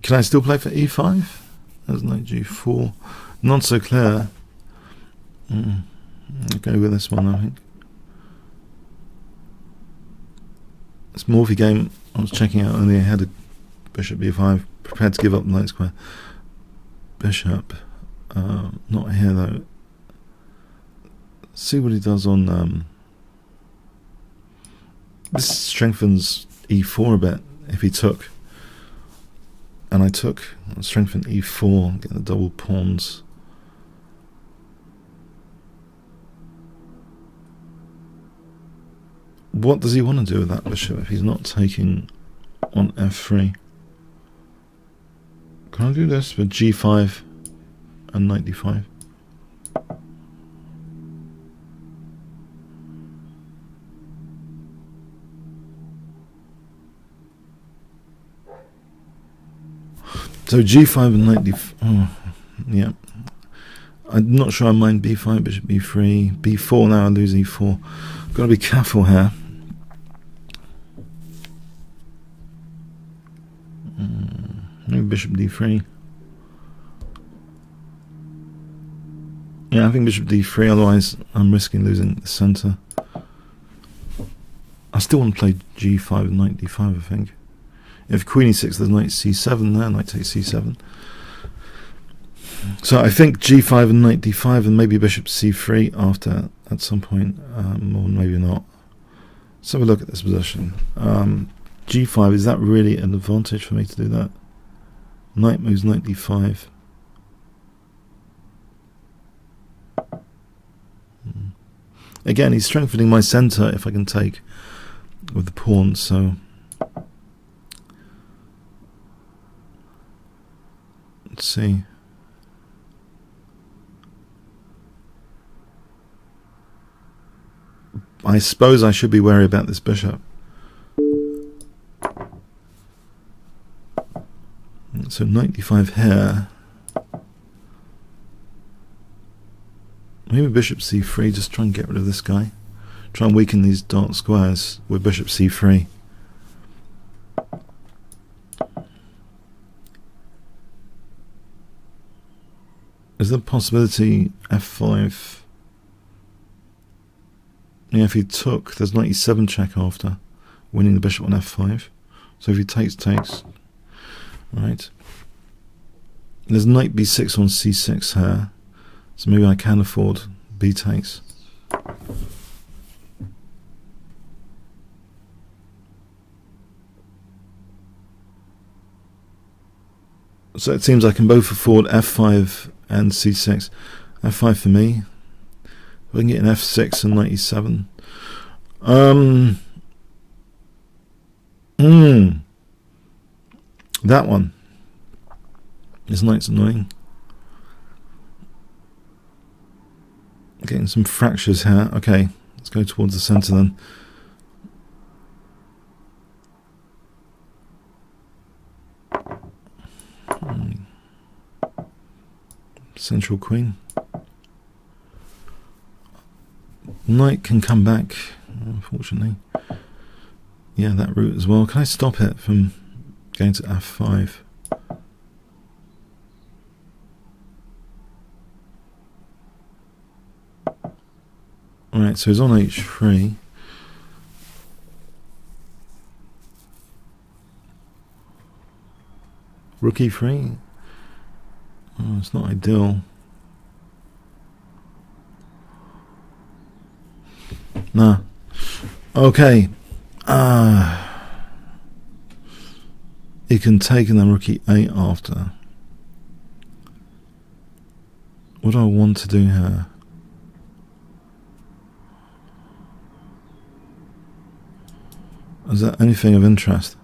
Can I still play for e5? There's knight g4. Not so clear. I'll go with this one, I think. This Morphy game I was checking out earlier had a bishop b5, prepared to give up the knight square. Bishop. Not here though. See what he does on. This strengthens e4 a bit if he took. And I took, strengthen e4, get the double pawns. What does he want to do with that bishop if he's not taking on f3? Can I do this with g5 and knight d5? So g5 and knight d5. Oh, yeah. I'm not sure I mind b5, bishop b3, b4 now I lose e4. Got to be careful here. Maybe bishop d3. Yeah, I think bishop d3, otherwise I'm risking losing the centre. I still want to play g5 and knight d5, I think. If queen e6, there's knight c7 there, knight takes c7. So I think g5 and knight d5 and maybe bishop c3 after at some point, or maybe not. Let's have a look at this position. G5, is that really an advantage for me to do that? Knight moves knight d5. Again, he's strengthening my centre if I can take with the pawn, so let's see. I suppose I should be wary about this bishop. So knight d5 here. Maybe bishop c3, just try and get rid of this guy. Try and weaken these dark squares with bishop c3. Is there a possibility f5? Yeah, if he took, there's knight e7 check after, winning the bishop on f5. So if he takes, right. There's knight b6 on c6 here, so maybe I can afford b takes. So it seems I can both afford f5 and c6. f5 for me. If I can get an f6 and knight e7. That one. This knight's annoying. Getting some fractures here. Okay, let's go towards the centre then. Central queen. Knight can come back, unfortunately. Yeah, that route as well. Can I stop it from going to f5? Alright, so he's on h3. Rook e3? Oh, it's not ideal. Nah. Okay. He can take and then rook e8 after. What do I want to do here? Is there anything of interest?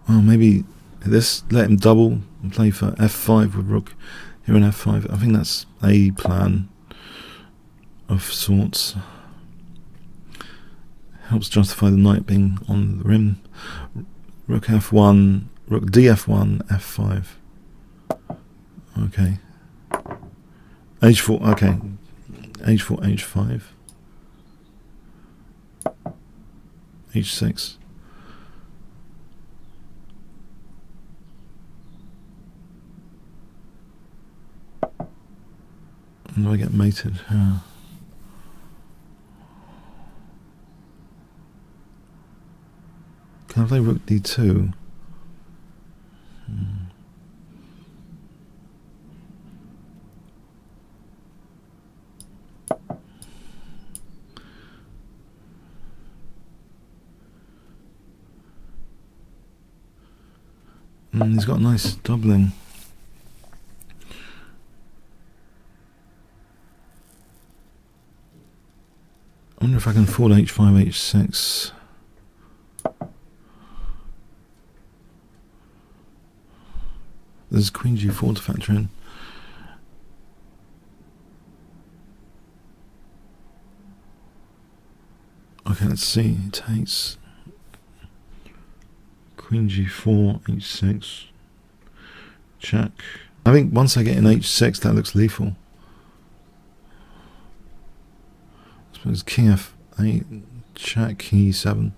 Oh, maybe this, let him double and play for f5 with rook here and f5. I think that's a plan of sorts. Helps justify the knight being on the rim. Rook f1, rook df1, f5. Okay. h4, okay. h4, h5. h6. And do I get mated? Yeah. Can I play rook d2? He's got a nice doubling. I wonder if I can afford h5, h6. There's queen g4 to factor in. Okay, let's see. It takes Queen G4, H6, check. I think once I get in H6, that looks lethal. I suppose King F8, check, King E7.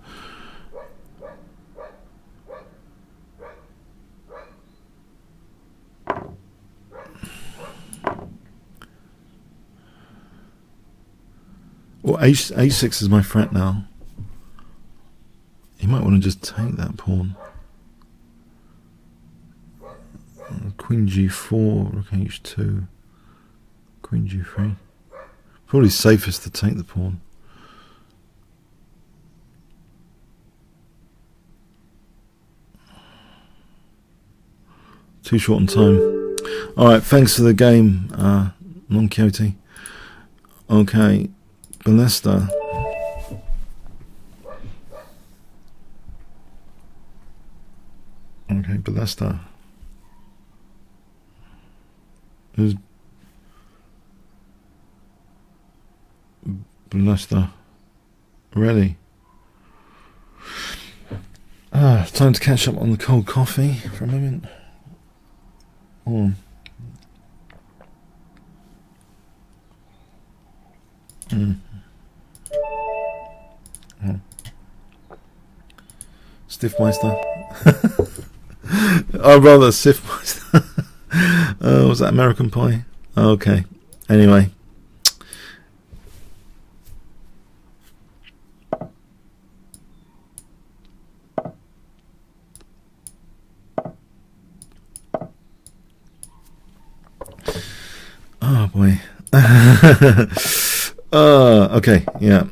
Well, H6 is my threat now. You might want to just take that pawn. Queen G4, Rook H2, Queen G3. Probably safest to take the pawn. Too short on time. Alright, thanks for the game, Non Quixote. Okay, Ballesta. Okay, Ballesta. Who's Ballesta? Ready? Time to catch up on the cold coffee for a moment. Oh. Oh. Stiffmeister. Oh, rather Stiffmeister. Was that American Pie? Okay. Anyway. Oh boy. Okay. Yeah.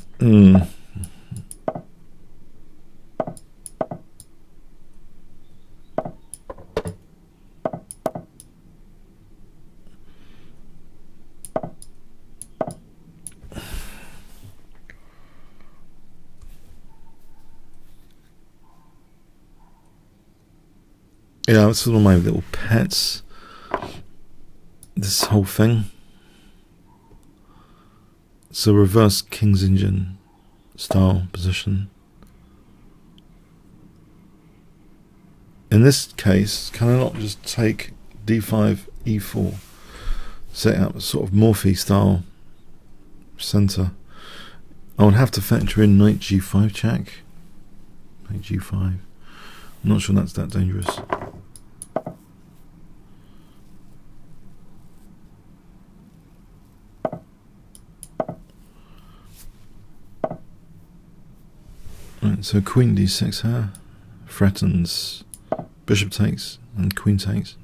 Yeah, it's one of my little pets. This whole thing. It's a reverse King's Engine style position. In this case, can I not just take D5, E4, set up a sort of Morphe style center? I would have to factor in Knight G5 check. Knight G5. I'm not sure that's that dangerous. Right, so Queen D6 here, threatens, Bishop takes, and Queen takes.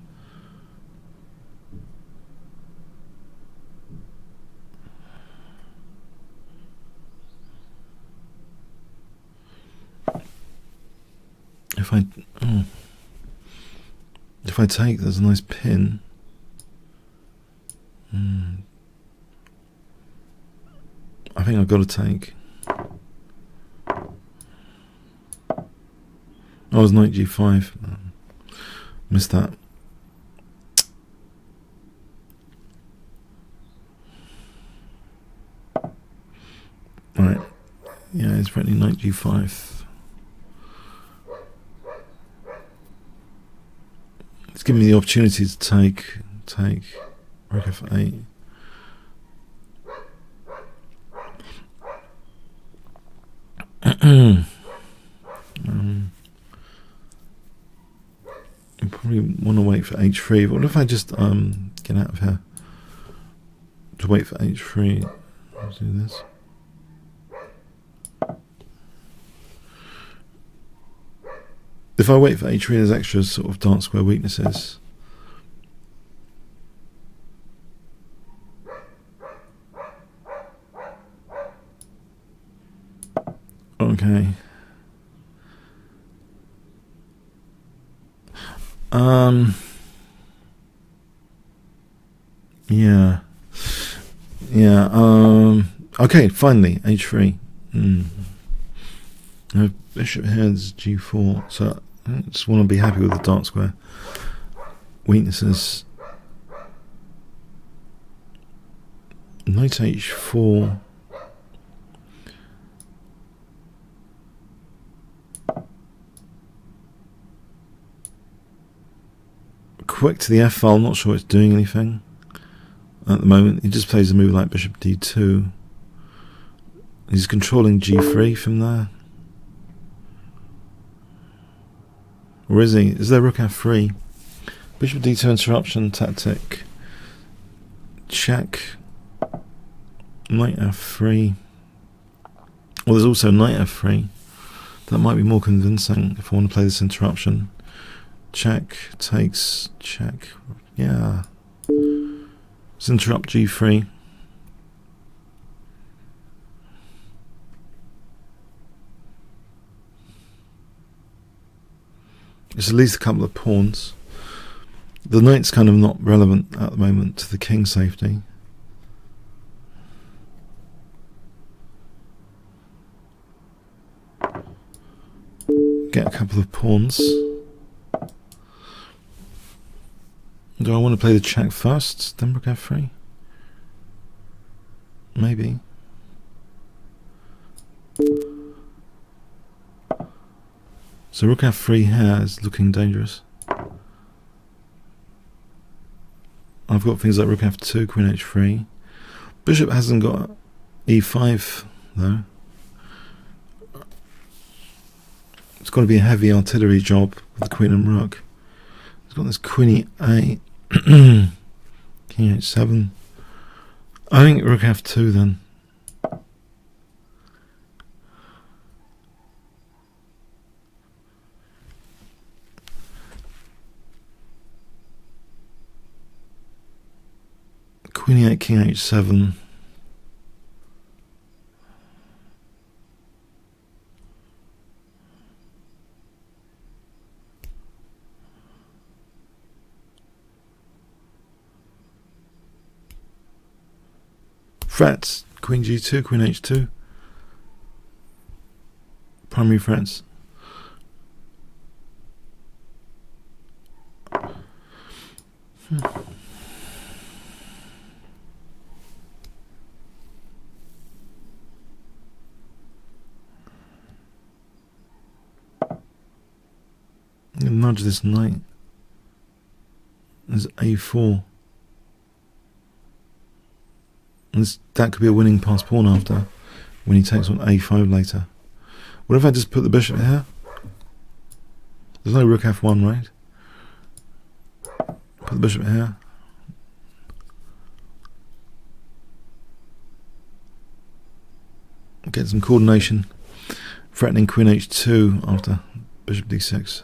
If I take, there's a nice pin. I think I've got to take. Oh, it was Knight G5. Missed that. Alright. Yeah, it's threatening Knight G5. It's giving me the opportunity to take Rook F8. I probably want to wait for H3. But what if I just get out of here to wait for H3? Let's do this. If I wait for H3, there's extra sort of dark square weaknesses. Okay. Okay, finally, H3. Now, Bishop heads G4, so I just want to be happy with the dark square weaknesses. Knight H4. quick to the F file. I'm not sure it's doing anything at the moment. He just plays a move like bishop d2. He's controlling g3 from there. Or is he? Is there rook f3? Bishop d2 interruption tactic. Check. Knight f3. Well, there's also knight f3. That might be more convincing if I want to play this interruption. Check, takes, check. Yeah. Let's interrupt g3. It's at least a couple of pawns. The knight's kind of not relevant at the moment to the king safety. Get a couple of pawns. Do I want to play the check first, then rook f3? Maybe. So rook f3 here is looking dangerous. I've got things like rook f2, queen h3. Bishop hasn't got e5 though. It's going to be a heavy artillery job with the queen and rook. It's got this queen e8, king h7. I think rook f2 then. Queen e8, king h7. Threats, queen g2, queen h2. Primary threats. Nudge this knight. There's a4. And that could be a winning pass pawn after, when he takes on a5 later. What if I just put the bishop here? There's no rook f1, right? Put the bishop here. Get some coordination. Threatening queen h2 after bishop d6.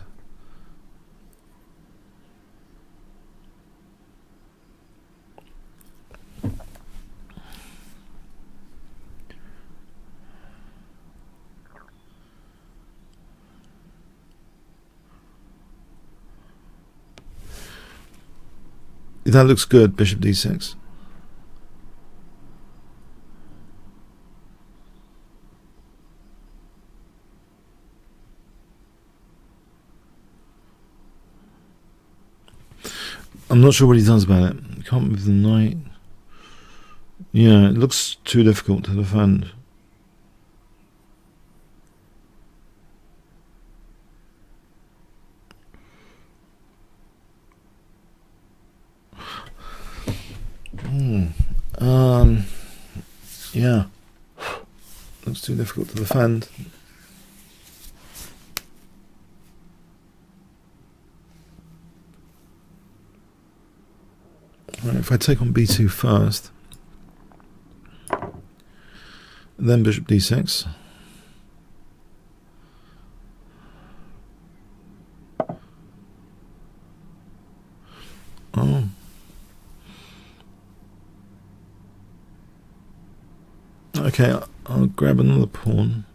That looks good, bishop d6. I'm not sure what he does about it. Can't move the knight. Yeah, it looks too difficult to defend. Yeah, looks too difficult to defend. Right, if I take on b2 first, then bishop d6. Oh. Okay, I'll grab another pawn.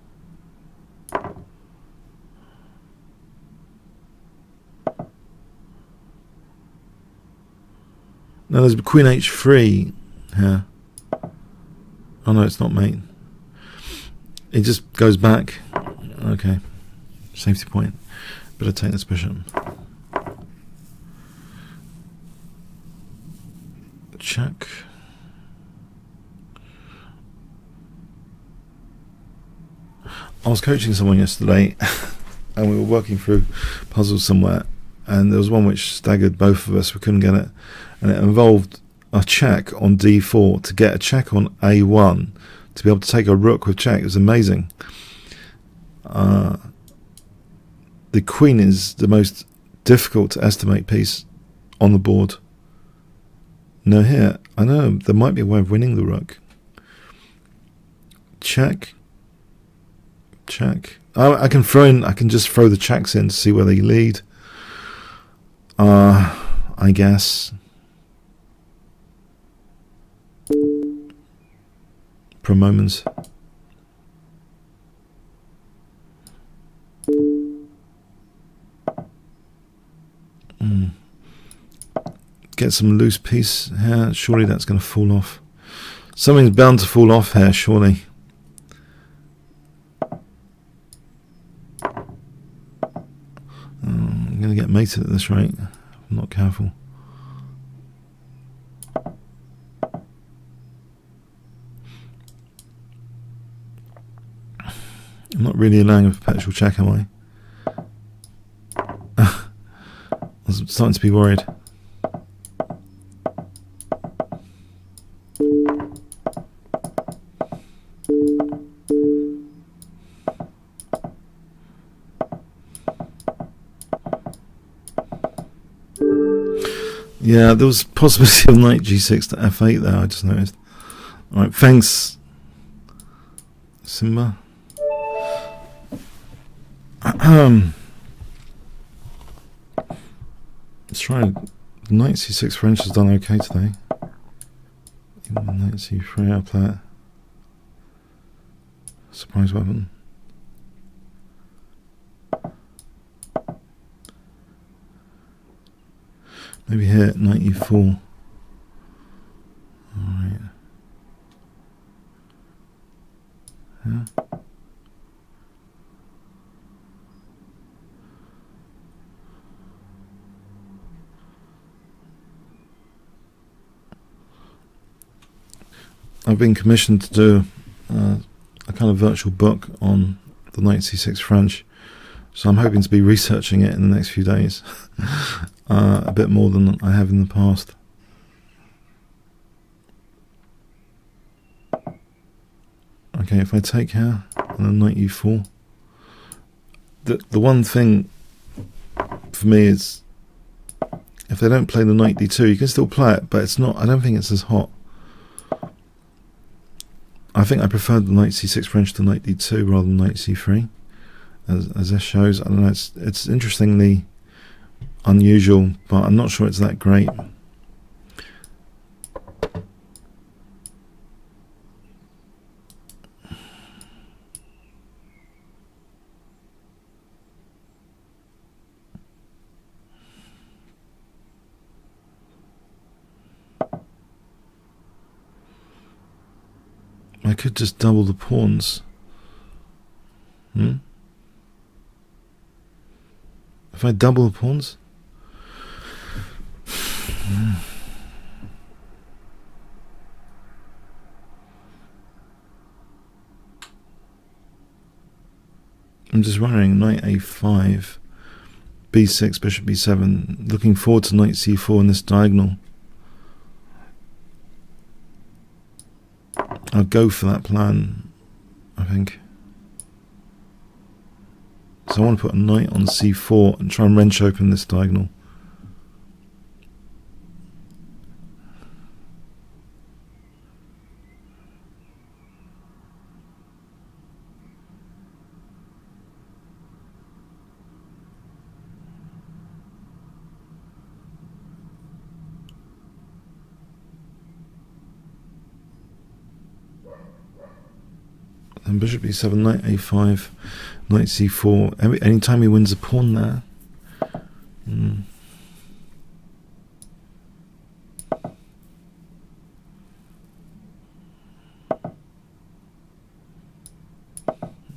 Now there's queen h3 here. Oh no, it's not mate. It just goes back. Okay, safety point. Better take this bishop. Check. I was coaching someone yesterday and we were working through puzzles somewhere, and there was one which staggered both of us. We couldn't get it, and it involved a check on d4 to get a check on a1 to be able to take a rook with check. It was amazing. The queen is the most difficult to estimate piece on the board. No, here, I know there might be a way of winning the rook. Check. Check. I can just throw the checks in to see where they lead. I guess. For a moment. Get some loose piece here. Surely that's going to fall off. Something's bound to fall off here, surely. I'm going to get mated at this rate. I'm not careful. I'm not really allowing a perpetual check, am I? I'm starting to be worried. Yeah, there was possibility of knight g6 to f8 there, I just noticed. Alright, thanks, Simba. Let's try. Knight c6 French has done okay today. Even the knight c3, I'll play it. Surprise weapon. Maybe here, knight e4. Alright. Yeah. I've been commissioned to do a kind of virtual book on the knight c6 French, so I'm hoping to be researching it in the next few days. A bit more than I have in the past. Okay, if I take here and then knight e4, the one thing for me is if they don't play the knight d2, you can still play it, but it's not. I don't think it's as hot. I think I preferred the knight c6 French to knight d2 rather than knight c3, as this shows. I don't know. It's interestingly unusual, but I'm not sure it's that great. I could just double the pawns. If I double the pawns? I'm just worrying. Knight a5, b6, bishop b7. Looking forward to knight c4 in this diagonal. I'll go for that plan, I think. So I want to put a knight on c4 and try and wrench open this diagonal. And bishop b7, knight a5, knight c4. Anytime he wins a pawn there.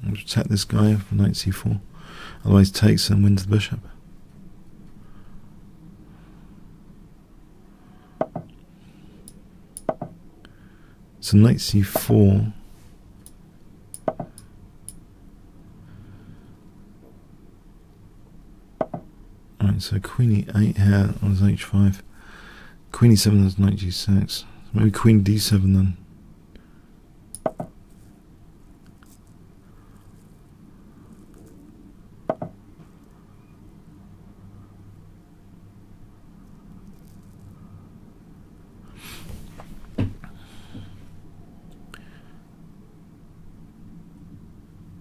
I'll protect this guy for knight c4. Otherwise takes and wins the bishop. So knight c4. Right, so queen e8 here on his h5. Queen e7 has knight g6. Maybe queen d7 then.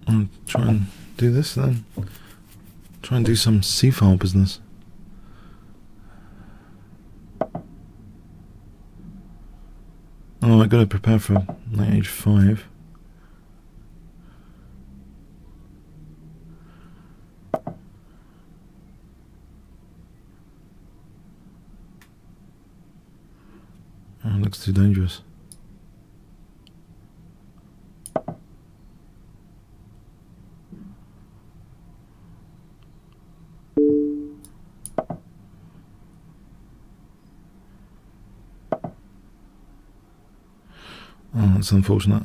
I'll try and do this then. Try and do some c-file business. Oh, I gotta prepare for knight h5. Oh, it looks too dangerous. Oh, that's unfortunate.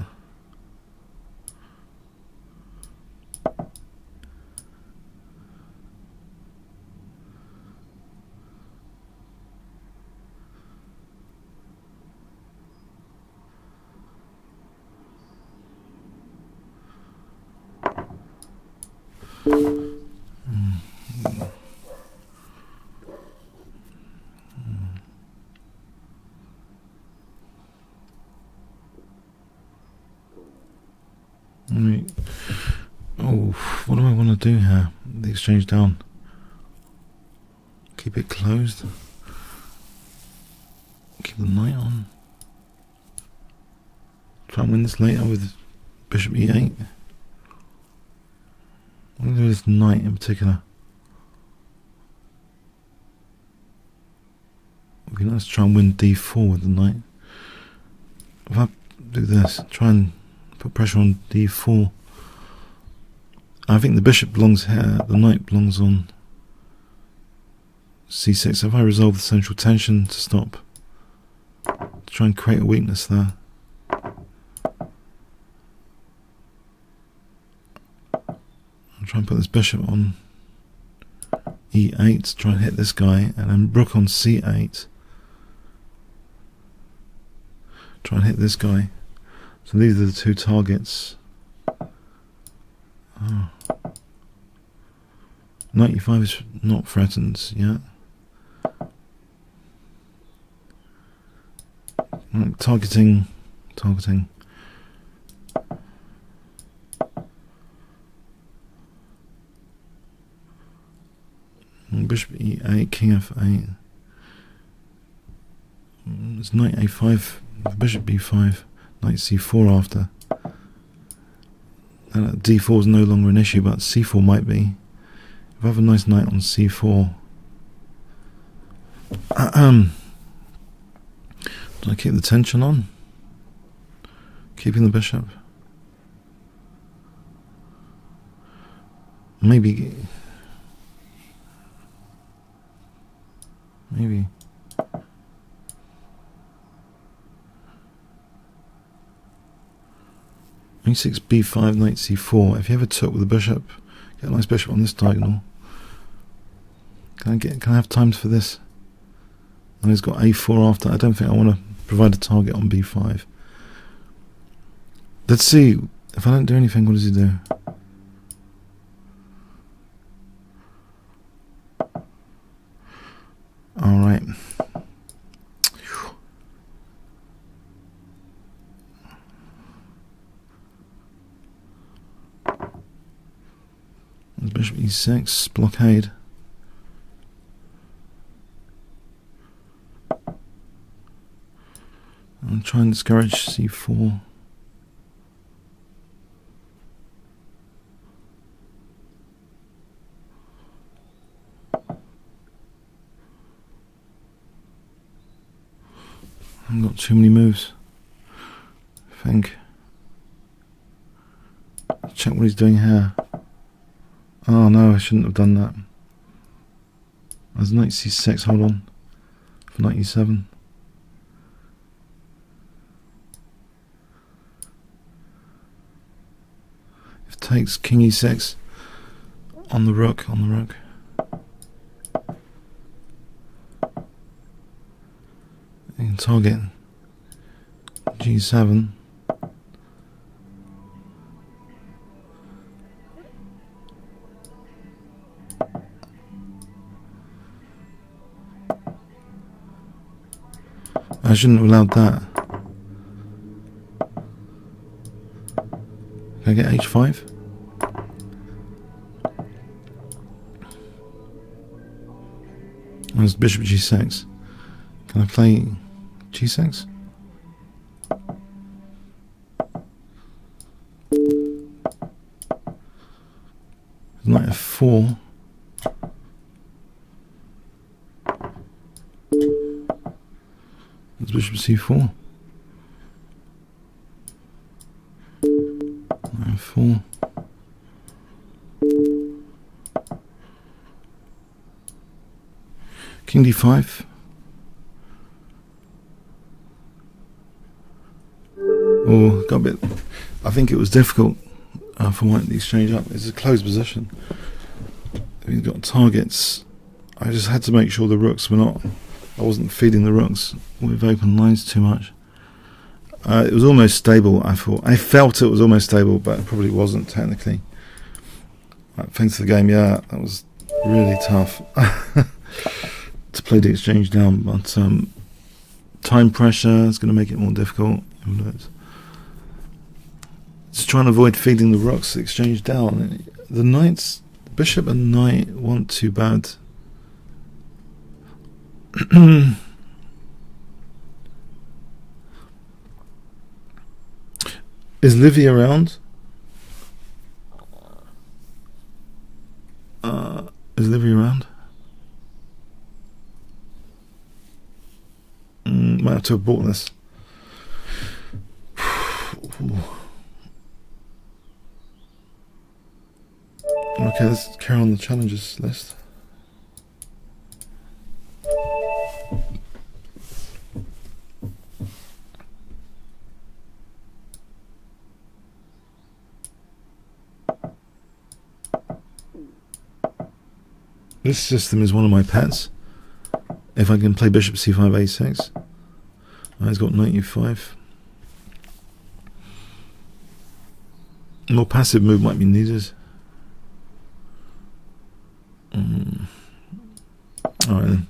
Right. Oh, what do I want to do here? The exchange down. Keep it closed. Keep the knight on. Try and win this later with bishop e8. What do I do with this knight in particular? Okay, let's try and win d4 with the knight. If I do this, try and put pressure on d4. I think the bishop belongs here, the knight belongs on c6. So if I resolve the central tension to stop, to try and create a weakness there. I'll try and put this bishop on e8, try and hit this guy, and then rook on c8. Try and hit this guy. So these are the two targets. Oh. Knight e5 is not threatened yet. Right, targeting. Bishop e8, king f8. It's knight a5, bishop b5, knight c4 after. And d4 is no longer an issue, but c4 might be. If I have a nice knight on c4, do I keep the tension on? Keeping the bishop? Maybe. e6, b5, knight c4. If you ever took with the bishop, get a nice bishop on this diagonal. Can I have times for this? And he's got a4 after. I don't think I want to provide a target on b5. Let's see. If I don't do anything, what does he do? Alright. Bishop e6, blockade. I'm trying to discourage c4. I haven't got too many moves, I think. Check what he's doing here. Oh no, I shouldn't have done that. There's knight c6, hold on. For knight e7. If it takes king e6 on the rook, You can target G7. I shouldn't have allowed that. Can I get H5? There's bishop G6. Can I play G6? Knight F4. There's bishop C4. Knight F4. King D5. Oh, got a bit. I think it was difficult for White to exchange up. It's a closed position. We've got targets. I just had to make sure the rooks were not. I wasn't feeding the rooks with open lines too much. It was almost stable. I thought. I felt it was almost stable, but it probably wasn't technically. Thanks to the game. Yeah, that was really tough. To play the exchange down, but time pressure is going to make it more difficult. Just trying to avoid feeding the rooks exchange down. The knights, bishop and knight weren't too bad. Is Livy around? Is Livy around? Might have to have bought this. Okay, let's carry on the challenges list. This system is one of my pets. If I can play bishop c5 a6. He's got knight e5. More passive move might be needed. Alright then.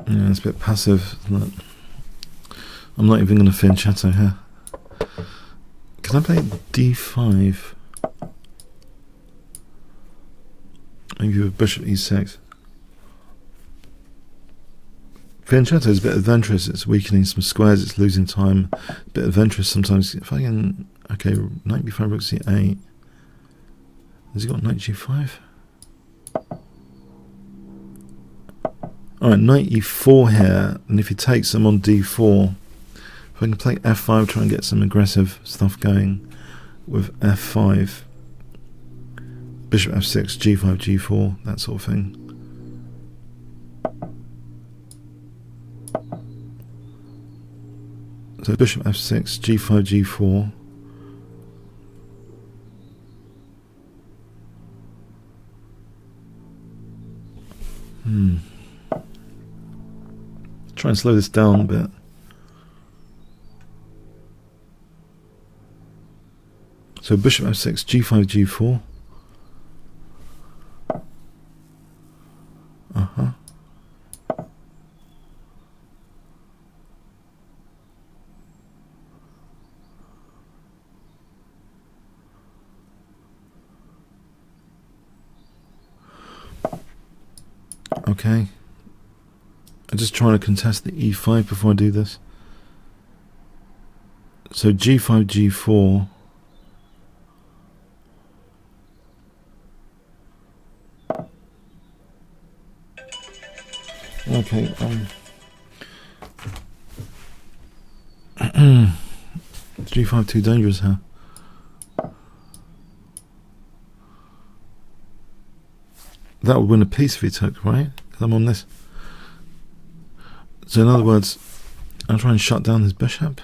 Yeah, it's a bit passive, isn't it? I'm not even going to fianchetto here. Can I play d5? Maybe with bishop e6. Fianchetto is a bit adventurous. It's weakening some squares. It's losing time. A bit adventurous sometimes. If I can, okay, knight b5, rook c8. Has he got knight g5? Alright, knight e4 here, and if he takes them on d4, if I can play f5, try and get some aggressive stuff going with f5, bishop f6, g5, g4, that sort of thing. So bishop f6, g5, g4. Try and slow this down a bit. So bishop f6, g5, g4. Okay. I'm just trying to contest the e5 before I do this. So g5, g4. Okay. G5 too dangerous, huh? That would win a piece if he took, right? Because I'm on this. So in other words, I'll try and shut down his bishop.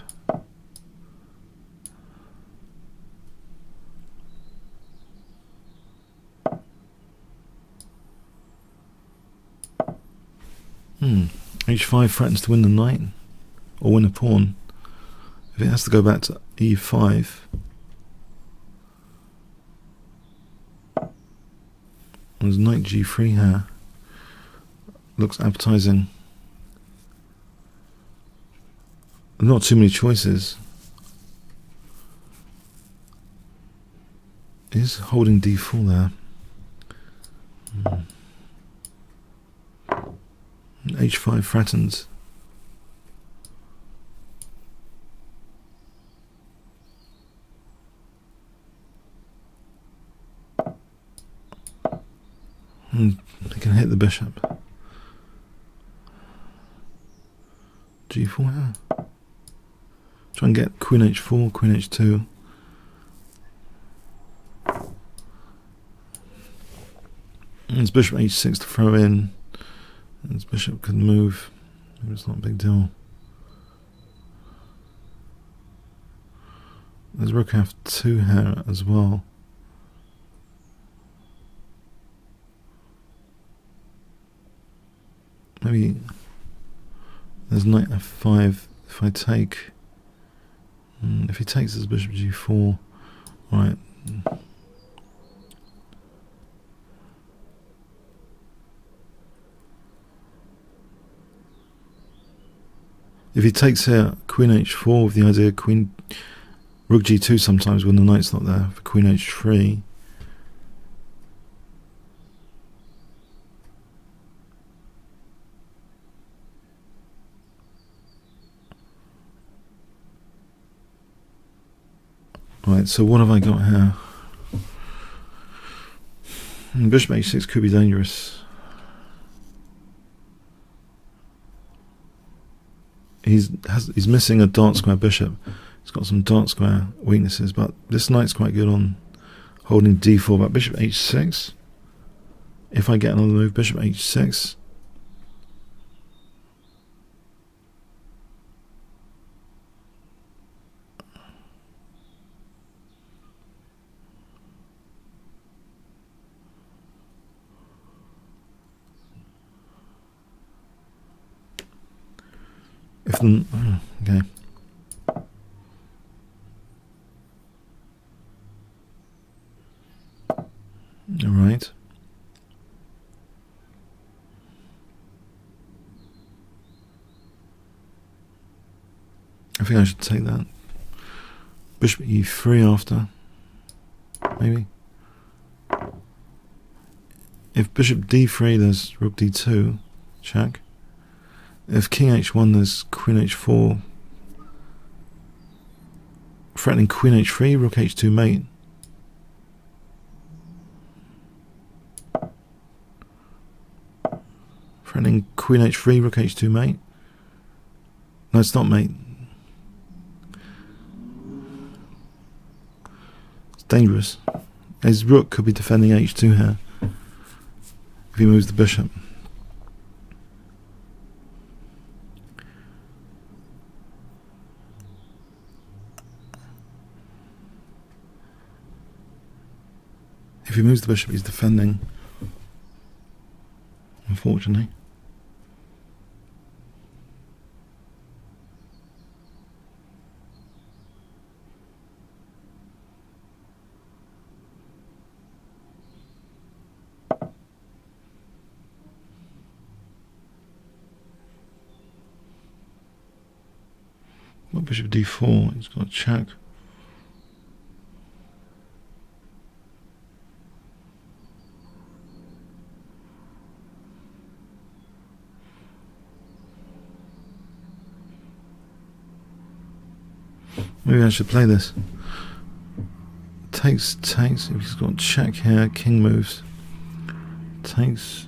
h5 threatens to win the knight, or win a pawn. If it has to go back to e5, there's knight g3 here. Looks appetizing. Not too many choices. Is holding d4 there. h5 threatens. They can hit the bishop. g4 here. Try and get queen h4, queen h2. There's bishop h6 to throw in. This bishop could move. It's not a big deal. There's rook f2 here as well. Maybe there's knight f5 if I take. If he takes his bishop g4, right. If he takes here queen h4 with the idea queen rook g2 sometimes when the knight's not there for queen h3. Right, so what have I got here? Bishop h6 could be dangerous. He's missing a dark square bishop. He's got some dark square weaknesses, but this knight's quite good on holding d4. But bishop h6, if I get another move, bishop h6. Okay. All right. I think I should take that. Bishop e3 after. Maybe. If bishop d3, there's rook d2. Check. If king h1, there's queen h4. Threatening queen h3, rook h2 mate. Threatening queen h3, rook h2 mate. No, it's not mate. It's dangerous. His rook could be defending h2 here if he moves the bishop. If he moves the bishop, he's defending, unfortunately. Well, bishop d4, he's got to check. Maybe I should play this. Takes, if he's got check here, king moves. Takes.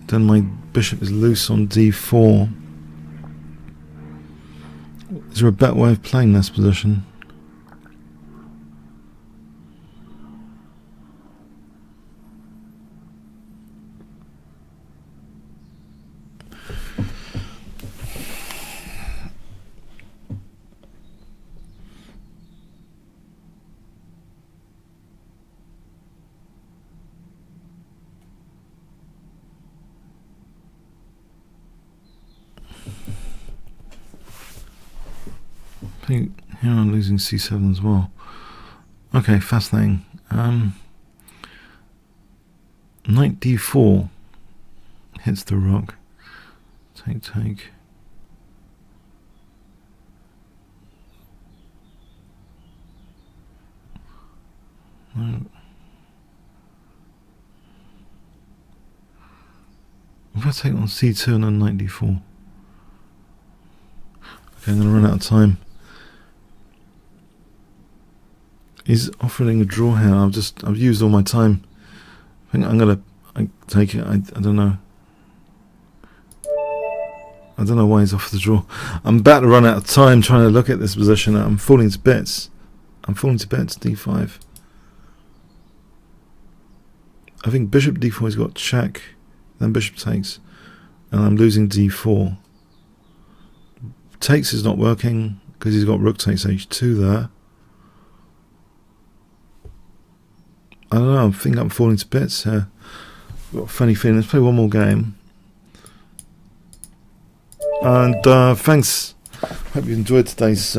Then my bishop is loose on d4. Is there a better way of playing this position? I think here I'm losing c7 as well. Okay, fascinating. Knight d4 hits the rook. Take. No. If I take on c2 and then knight d4. Okay, I'm going to run out of time. He's offering a draw here. I've used all my time. I think I'm going to take it. I don't know. I don't know why he's offered the draw. I'm about to run out of time trying to look at this position. I'm falling to bits. d5. I think bishop d4 has got check, then bishop takes, and I'm losing d4. Takes is not working because he's got rook takes h2 there. I don't know, I think I'm falling to bits here. I've got a funny feeling. Let's play one more game. And thanks. Hope you enjoyed today's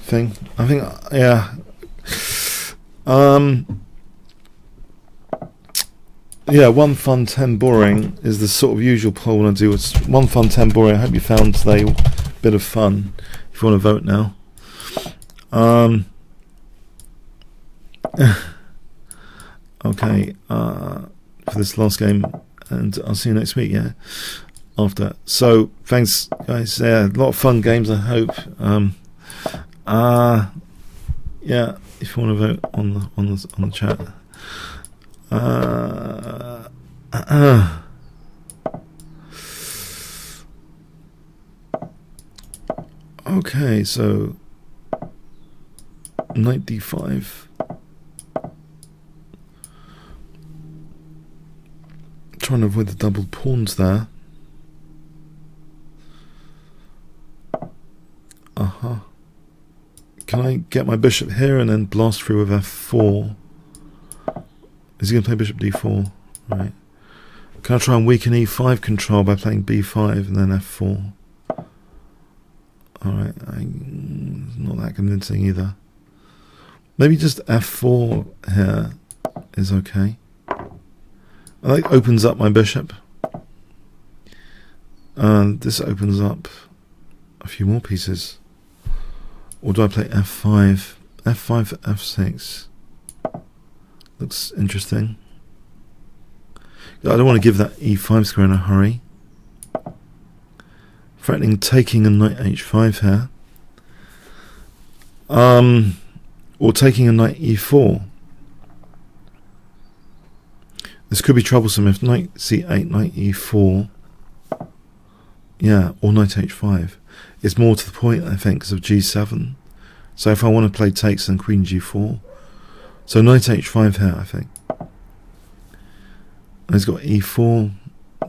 thing. I think, yeah. Yeah, 1 fun, 10 boring is the sort of usual poll I do. It's 1 fun, 10 boring. I hope you found today a bit of fun. If you want to vote now. Okay, for this last game, and I'll see you next week, yeah, after. So, thanks, guys. Yeah, a lot of fun games, I hope. Yeah, if you want to vote on the chat. Okay, so knight d5. Trying to avoid the double pawns there. Can I get my bishop here and then blast through with f4? Is he going to play bishop d4? Right. Can I try and weaken e5 control by playing b5 and then f4? Alright, not that convincing either. Maybe just f4 here is okay. That opens up my bishop. And this opens up a few more pieces. Or do I play f5? f5 for f6. Looks interesting. I don't want to give that e5 square in a hurry. Threatening taking a knight h5 here. Or taking a knight e4. This could be troublesome if knight c8, knight e4. Yeah, or knight h5. It's more to the point, I think, because of g7. So if I want to play takes, then queen g4. So knight h5 here, I think. And he's got e4.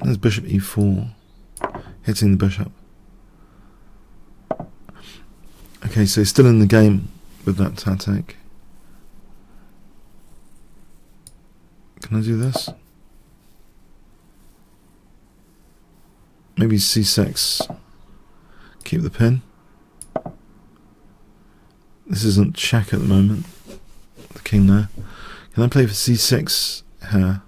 There's bishop e4. Hitting the bishop. Okay, so he's still in the game with that tactic. Can I do this? Maybe c6. Keep the pin. This isn't check at the moment. The king there. Can I play for c6 here?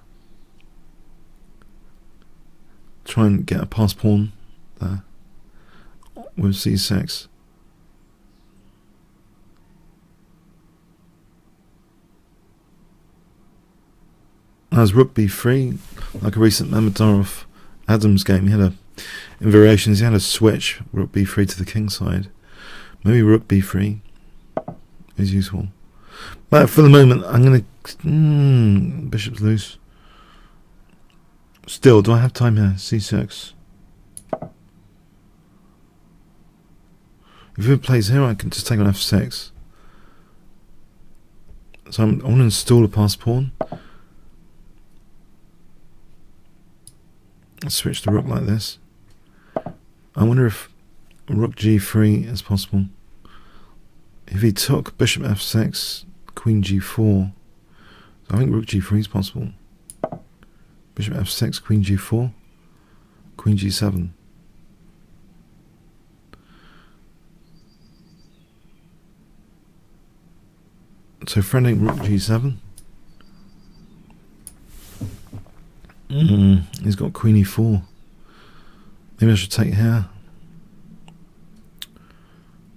Try and get a pass pawn there with c6. As rook b3, like a recent Mamadorov Adams game, he had in variations he had a switch rook b3 to the king side. Maybe rook b3 is useful. But for the moment, I'm going to bishop's loose. Still, do I have time here? c6. If it plays here, I can just take on f6. So I want to install a pass pawn. Let's switch the rook like this. I wonder if rook g3 is possible. If he took bishop f6, queen g4, so I think rook g3 is possible. Bishop f6, queen g4, queen g7. So friending rook g7. He's got queen e4. Maybe I should take here.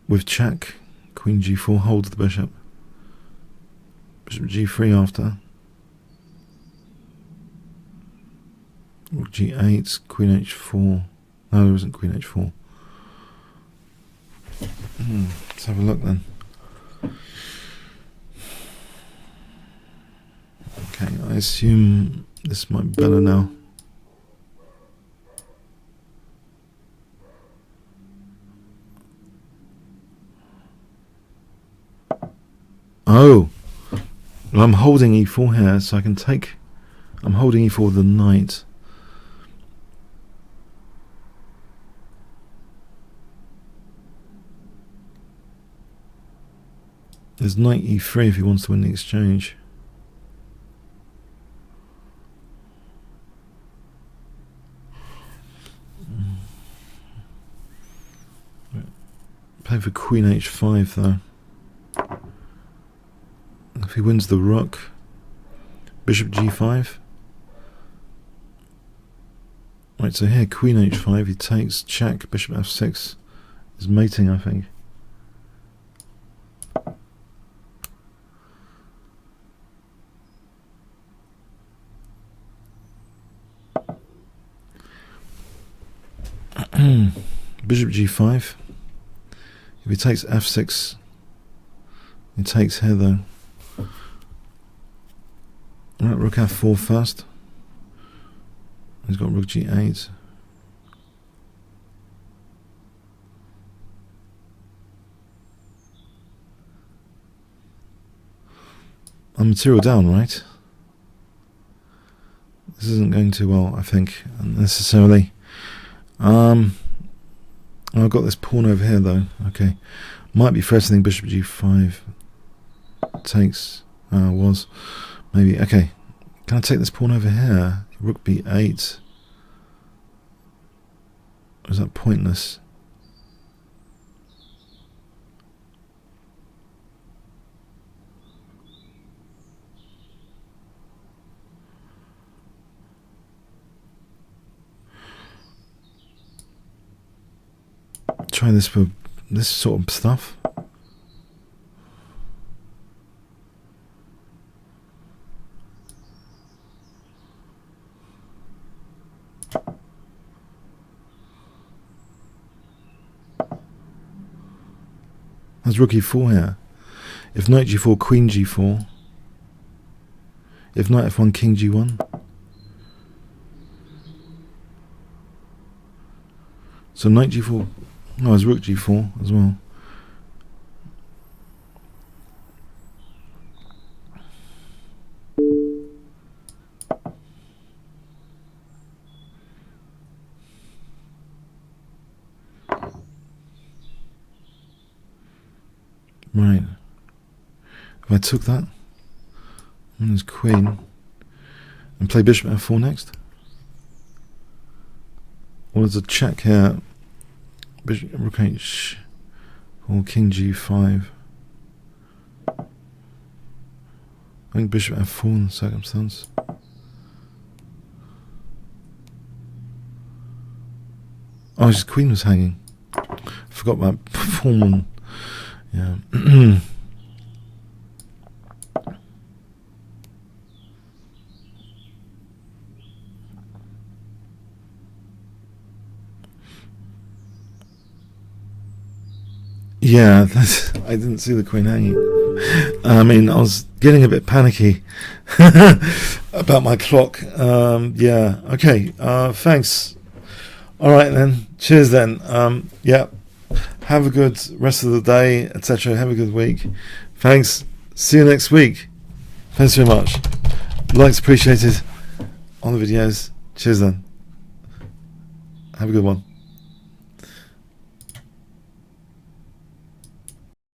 With check. Queen g4 holds the bishop. Bishop g3 after. Rook g8. Queen h4. No, there isn't queen h4. Let's have a look then. Okay, I assume this might be better now. Oh, well, I'm holding e4 here, so I can take. I'm holding e4 with the knight. There's knight e3 if he wants to win the exchange. Play for queen h5 though. If he wins the rook, bishop g5. Right, so here queen h5, he takes, check, bishop f6 is mating, I think. Bishop g5. If he takes f6, he takes here though. Right, rook f4 first. He's got rook g8. I'm material down, right? This isn't going too well, I think, necessarily. I've got this pawn over here though. Okay, might be threatening bishop g5. Takes. Was maybe. Okay, can I take this pawn over here? Rook b8. Or is that pointless? Try this for this sort of stuff. There's rook e4 here. If knight g4, queen g4. If knight f1, king g1. So knight g4. No, there's rook g4 as well. Right. If I took that, and there's queen, and play bishop f4 next. Well, there's a check here. Bishop rook h or king g5. I think bishop f4 in the circumstance. Oh, his queen was hanging. Forgot about pawn one. Yeah. Yeah, I didn't see the queen hanging. I mean, I was getting a bit panicky about my clock. Yeah, okay. Thanks. All right then. Cheers then. Yeah. Have a good rest of the day, etc. Have a good week. Thanks. See you next week. Thanks very much. Likes appreciated on the videos. Cheers then. Have a good one.